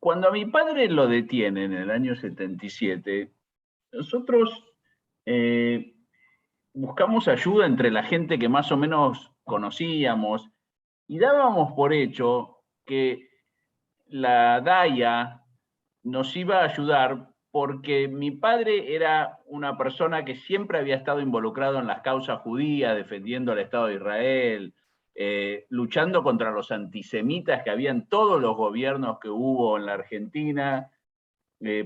Cuando a mi padre lo detienen en el año 77, nosotros buscamos ayuda entre la gente que más o menos conocíamos y dábamos por hecho que la DAIA nos iba a ayudar porque mi padre era una persona que siempre había estado involucrado en las causas judías, defendiendo al Estado de Israel, luchando contra los antisemitas que había en todos los gobiernos que hubo en la Argentina,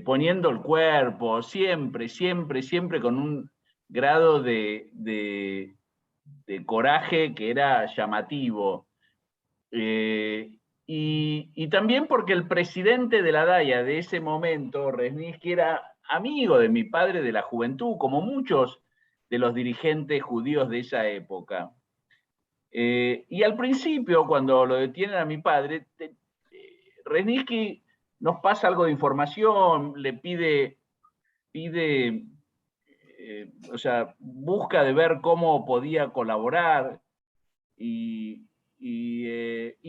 poniendo el cuerpo, siempre, siempre, siempre con un grado de coraje que era llamativo. Y también porque el presidente de la DAIA de ese momento, Resniski, era amigo de mi padre de la juventud, como muchos de los dirigentes judíos de esa época. Y al principio, cuando lo detienen a mi padre, Resniski nos pasa algo de información, le pide o sea, busca de ver cómo podía colaborar y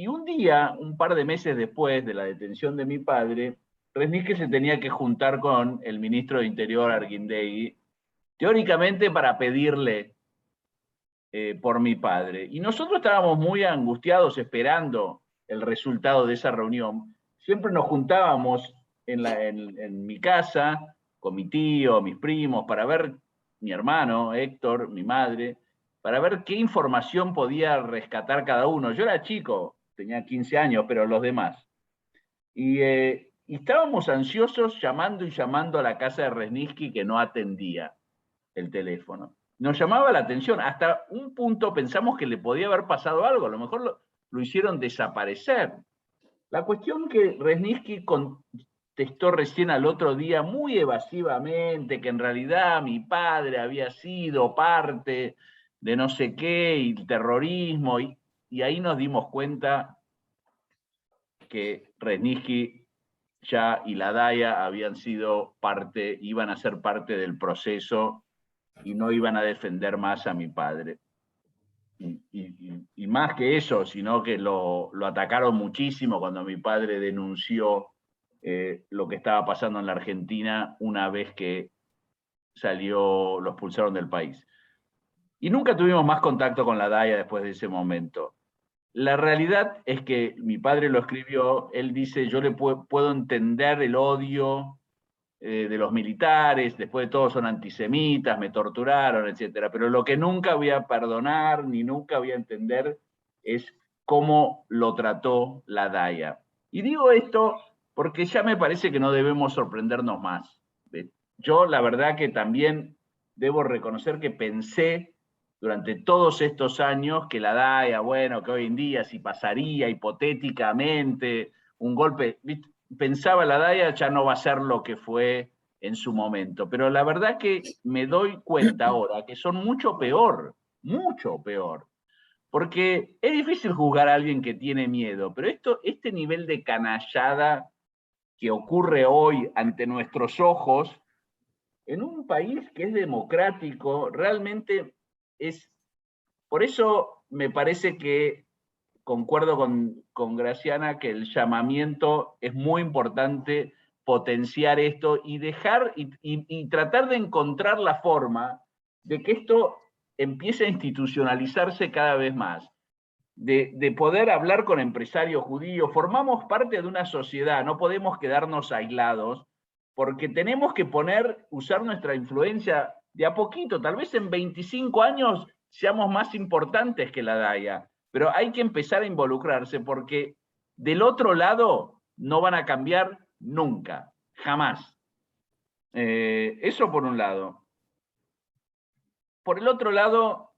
un día, un par de meses después de la detención de mi padre, Resniski se tenía que juntar con el ministro de Interior, Arguindegui, teóricamente para pedirle por mi padre. Y nosotros estábamos muy angustiados esperando el resultado de esa reunión. Siempre nos juntábamos en mi casa, con mi tío, mis primos, para ver, mi hermano, Héctor, mi madre, para ver qué información podía rescatar cada uno. Yo era chico, tenía 15 años, pero los demás. Y estábamos ansiosos llamando y llamando a la casa de Resniski, que no atendía el teléfono. Nos llamaba la atención, hasta un punto pensamos que le podía haber pasado algo, a lo mejor lo hicieron desaparecer. La cuestión que Resniski contestó recién al otro día muy evasivamente, que en realidad mi padre había sido parte de no sé qué, y terrorismo, y ahí nos dimos cuenta que Resniski ya y la DAIA habían sido parte, iban a ser parte del proceso y no iban a defender más a mi padre. Y más que eso, sino que lo atacaron muchísimo cuando mi padre denunció lo que estaba pasando en la Argentina una vez que lo expulsaron del país. Y nunca tuvimos más contacto con la DAIA después de ese momento. La realidad es que mi padre lo escribió, él dice, yo le puedo entender el odio de los militares, después de todo son antisemitas, me torturaron, etc. Pero lo que nunca voy a perdonar, ni nunca voy a entender, es cómo lo trató la DAIA. Y digo esto porque ya me parece que no debemos sorprendernos más. Yo la verdad que también debo reconocer que pensé durante todos estos años que la DAIA, bueno, que hoy en día si pasaría hipotéticamente un golpe, ¿viste? Pensaba la DAIA ya no va a ser lo que fue en su momento, pero la verdad que me doy cuenta ahora que son mucho peor, porque es difícil juzgar a alguien que tiene miedo, pero este nivel de canallada que ocurre hoy ante nuestros ojos, en un país que es democrático, realmente es... Por eso me parece que concuerdo con Graciana que el llamamiento es muy importante potenciar esto y dejar y tratar de encontrar la forma de que esto empiece a institucionalizarse cada vez más. De poder hablar con empresarios judíos, formamos parte de una sociedad, no podemos quedarnos aislados, porque tenemos que usar nuestra influencia de a poquito, tal vez en 25 años seamos más importantes que la DAIA, pero hay que empezar a involucrarse porque del otro lado no van a cambiar nunca, jamás. Eso por un lado. Por el otro lado,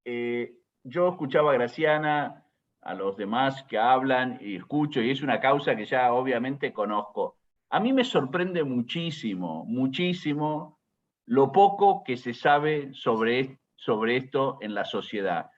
yo escuchaba a Graciana, a los demás que hablan y escucho, y es una causa que ya obviamente conozco. A mí me sorprende muchísimo, muchísimo lo poco que se sabe sobre esto en la sociedad.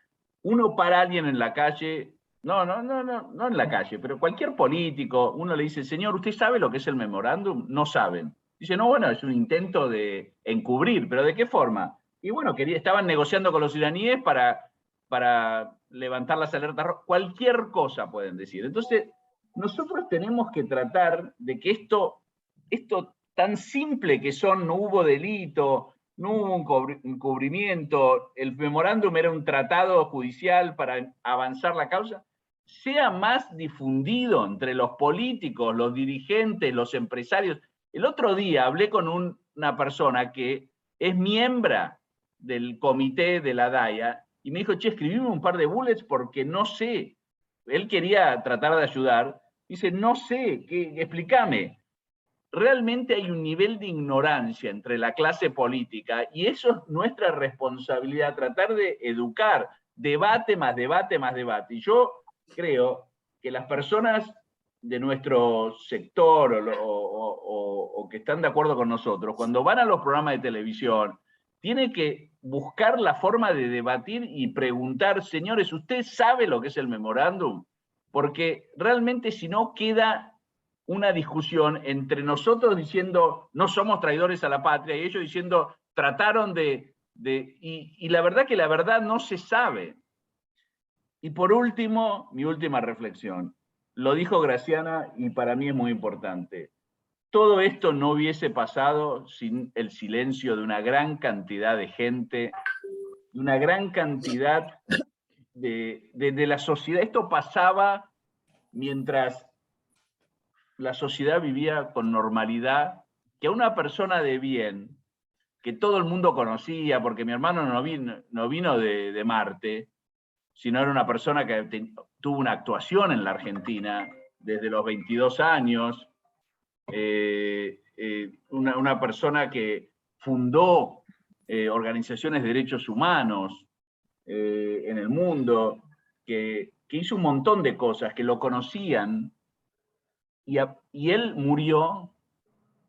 Uno para a alguien en la calle, no en la calle, pero cualquier político, uno le dice, señor, ¿usted sabe lo que es el memorándum? No saben. Dice, no, bueno, es un intento de encubrir, pero ¿de qué forma? Y bueno, estaban negociando con los iraníes para levantar las alertas rojas. Cualquier cosa pueden decir. Entonces, nosotros tenemos que tratar de que esto tan simple que no hubo delito, no hubo un encubrimiento, el memorándum era un tratado judicial para avanzar la causa, sea más difundido entre los políticos, los dirigentes, los empresarios. El otro día hablé con una persona que es miembro del comité de la DAIA y me dijo, che, escribime un par de bullets porque no sé. Él quería tratar de ayudar. Dice, no sé, explícame. Realmente hay un nivel de ignorancia entre la clase política y eso es nuestra responsabilidad, tratar de educar, debate más debate más debate. Y yo creo que las personas de nuestro sector o que están de acuerdo con nosotros, cuando van a los programas de televisión, tienen que buscar la forma de debatir y preguntar, señores, ¿usted sabe lo que es el memorándum? Porque realmente si no queda una discusión entre nosotros diciendo no somos traidores a la patria y ellos diciendo trataron y la verdad que la verdad no se sabe. Y por último, mi última reflexión, lo dijo Graciana y para mí es muy importante. Todo esto no hubiese pasado sin el silencio de una gran cantidad de gente, de una gran cantidad de la sociedad. Esto pasaba mientras la sociedad vivía con normalidad, que a una persona de bien, que todo el mundo conocía, porque mi hermano no vino de Marte, sino era una persona que tuvo una actuación en la Argentina desde los 22 años, una persona que fundó organizaciones de derechos humanos en el mundo, que hizo un montón de cosas, que lo conocían, y él murió,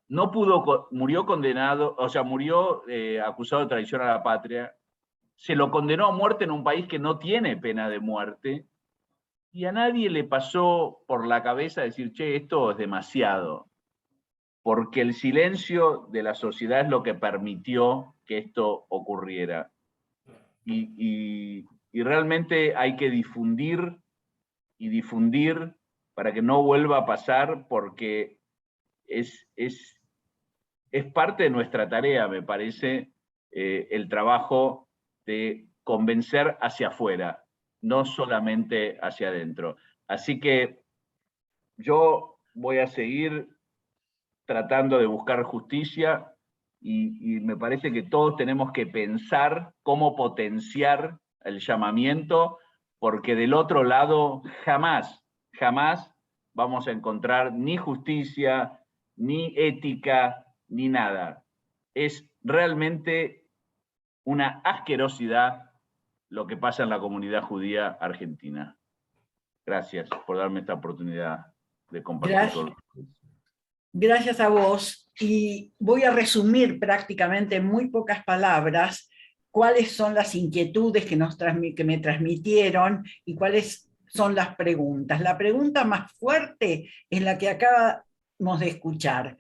murió condenado, o sea, murió acusado de traición a la patria, se lo condenó a muerte en un país que no tiene pena de muerte, y a nadie le pasó por la cabeza decir, che, esto es demasiado, porque el silencio de la sociedad es lo que permitió que esto ocurriera. Y realmente hay que difundir y difundir para que no vuelva a pasar, porque es parte de nuestra tarea, me parece, el trabajo de convencer hacia afuera, no solamente hacia adentro. Así que yo voy a seguir tratando de buscar justicia y me parece que todos tenemos que pensar cómo potenciar el llamamiento, porque del otro lado jamás vamos a encontrar ni justicia, ni ética, ni nada. Es realmente una asquerosidad lo que pasa en la comunidad judía argentina. Gracias por darme esta oportunidad de compartir Gracias. todo. Gracias a vos. Y voy a resumir prácticamente en muy pocas palabras cuáles son las inquietudes que me transmitieron y cuáles son las preguntas. La pregunta más fuerte es la que acabamos de escuchar.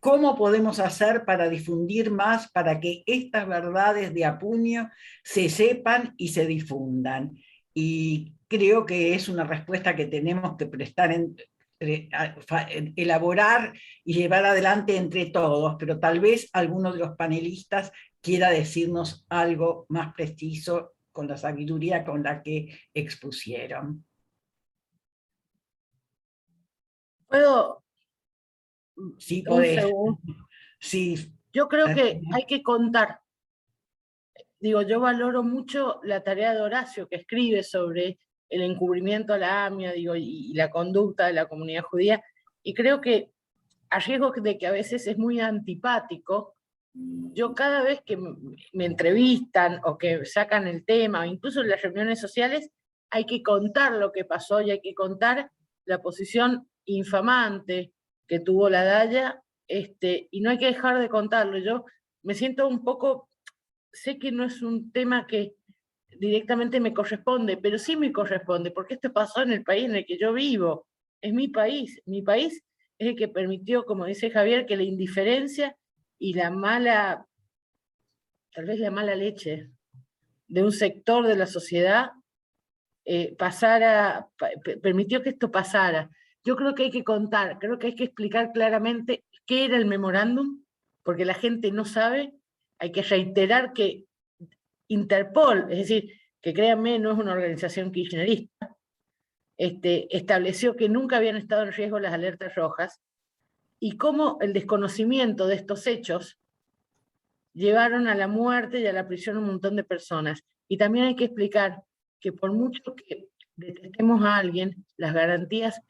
¿Cómo podemos hacer para difundir más, para que estas verdades de Apuño se sepan y se difundan? Y creo que es una respuesta que tenemos que elaborar y llevar adelante entre todos, pero tal vez alguno de los panelistas quiera decirnos algo más preciso con la sabiduría con la que expusieron. ¿Puedo? Sí, Un podés. segundo. Sí. Yo creo que hay que contar. Digo, yo valoro mucho la tarea de Horacio, que escribe sobre el encubrimiento a la AMIA, digo, y la conducta de la comunidad judía, y creo que a riesgo de que a veces es muy antipático, yo cada vez que me entrevistan o que sacan el tema, o incluso en las reuniones sociales, hay que contar lo que pasó y hay que contar la posición infamante que tuvo la Daya, y no hay que dejar de contarlo. Yo me siento un poco, sé que no es un tema que directamente me corresponde, pero sí me corresponde, porque esto pasó en el país en el que yo vivo, es mi país es el que permitió, como dice Javier, que la indiferencia y la mala, tal vez la mala leche de un sector de la sociedad permitió que esto pasara. Yo creo que hay que contar, creo que hay que explicar claramente qué era el memorándum, porque la gente no sabe, hay que reiterar que Interpol, es decir, que créanme, no es una organización kirchnerista, estableció que nunca habían estado en riesgo las alertas rojas, y cómo el desconocimiento de estos hechos llevaron a la muerte y a la prisión a un montón de personas. Y también hay que explicar que por mucho que detestemos a alguien, las garantías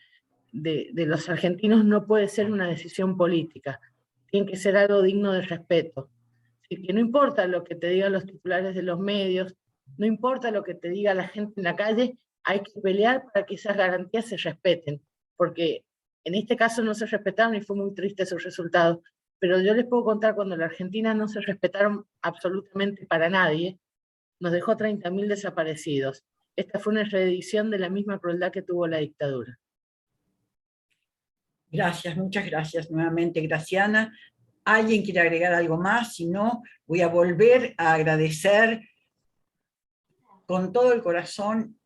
de los argentinos no puede ser una decisión política, tiene que ser algo digno de respeto. Así que no importa lo que te digan los titulares de los medios, no importa lo que te diga la gente en la calle, hay que pelear para que esas garantías se respeten, porque en este caso no se respetaron y fue muy triste su resultado. Pero yo les puedo contar, cuando en la Argentina no se respetaron absolutamente para nadie, nos dejó 30.000 desaparecidos. Esta fue una reedición de la misma crueldad que tuvo la dictadura. Gracias, muchas gracias nuevamente, Graciana. ¿Alguien quiere agregar algo más? Si no, voy a volver a agradecer con todo el corazón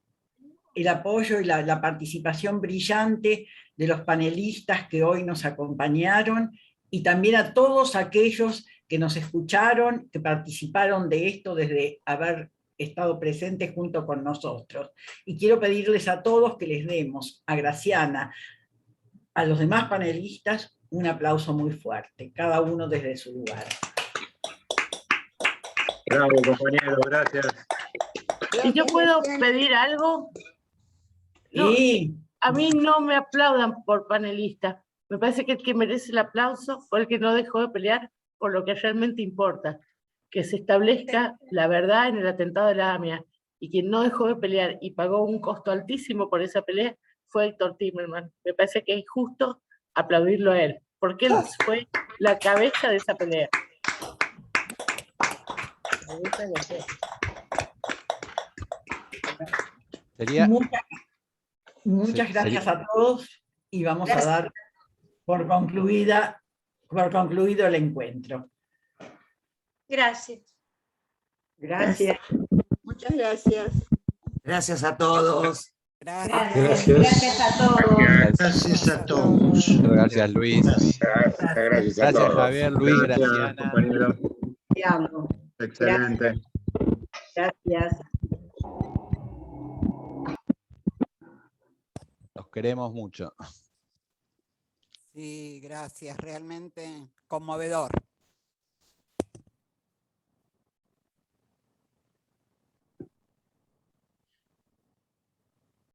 el apoyo y la participación brillante de los panelistas que hoy nos acompañaron, y también a todos aquellos que nos escucharon, que participaron de esto desde haber estado presentes junto con nosotros. Y quiero pedirles a todos que les demos a Graciana, a los demás panelistas, un aplauso muy fuerte, cada uno desde su lugar. Bravo, compañero, gracias. ¿Y yo puedo pedir algo? No, Y a mí no me aplaudan por panelista. Me parece que el que merece el aplauso fue el que no dejó de pelear por lo que realmente importa, que se establezca la verdad en el atentado de la AMIA. Y quien no dejó de pelear y pagó un costo altísimo por esa pelea fue Héctor Timerman. Me parece que es justo aplaudirlo a él, porque él fue la cabeza de esa pelea. Sería, muchas gracias a todos, y vamos a dar por concluido el encuentro. Gracias. Gracias. Muchas gracias. Gracias a todos. Gracias. Gracias a todos. Gracias a todos. Gracias, Luis. Gracias a todos. Javier, Luis, Gracias, Graciana. compañero. Te amo. Excelente. Gracias. Los queremos mucho. Sí, gracias, realmente conmovedor.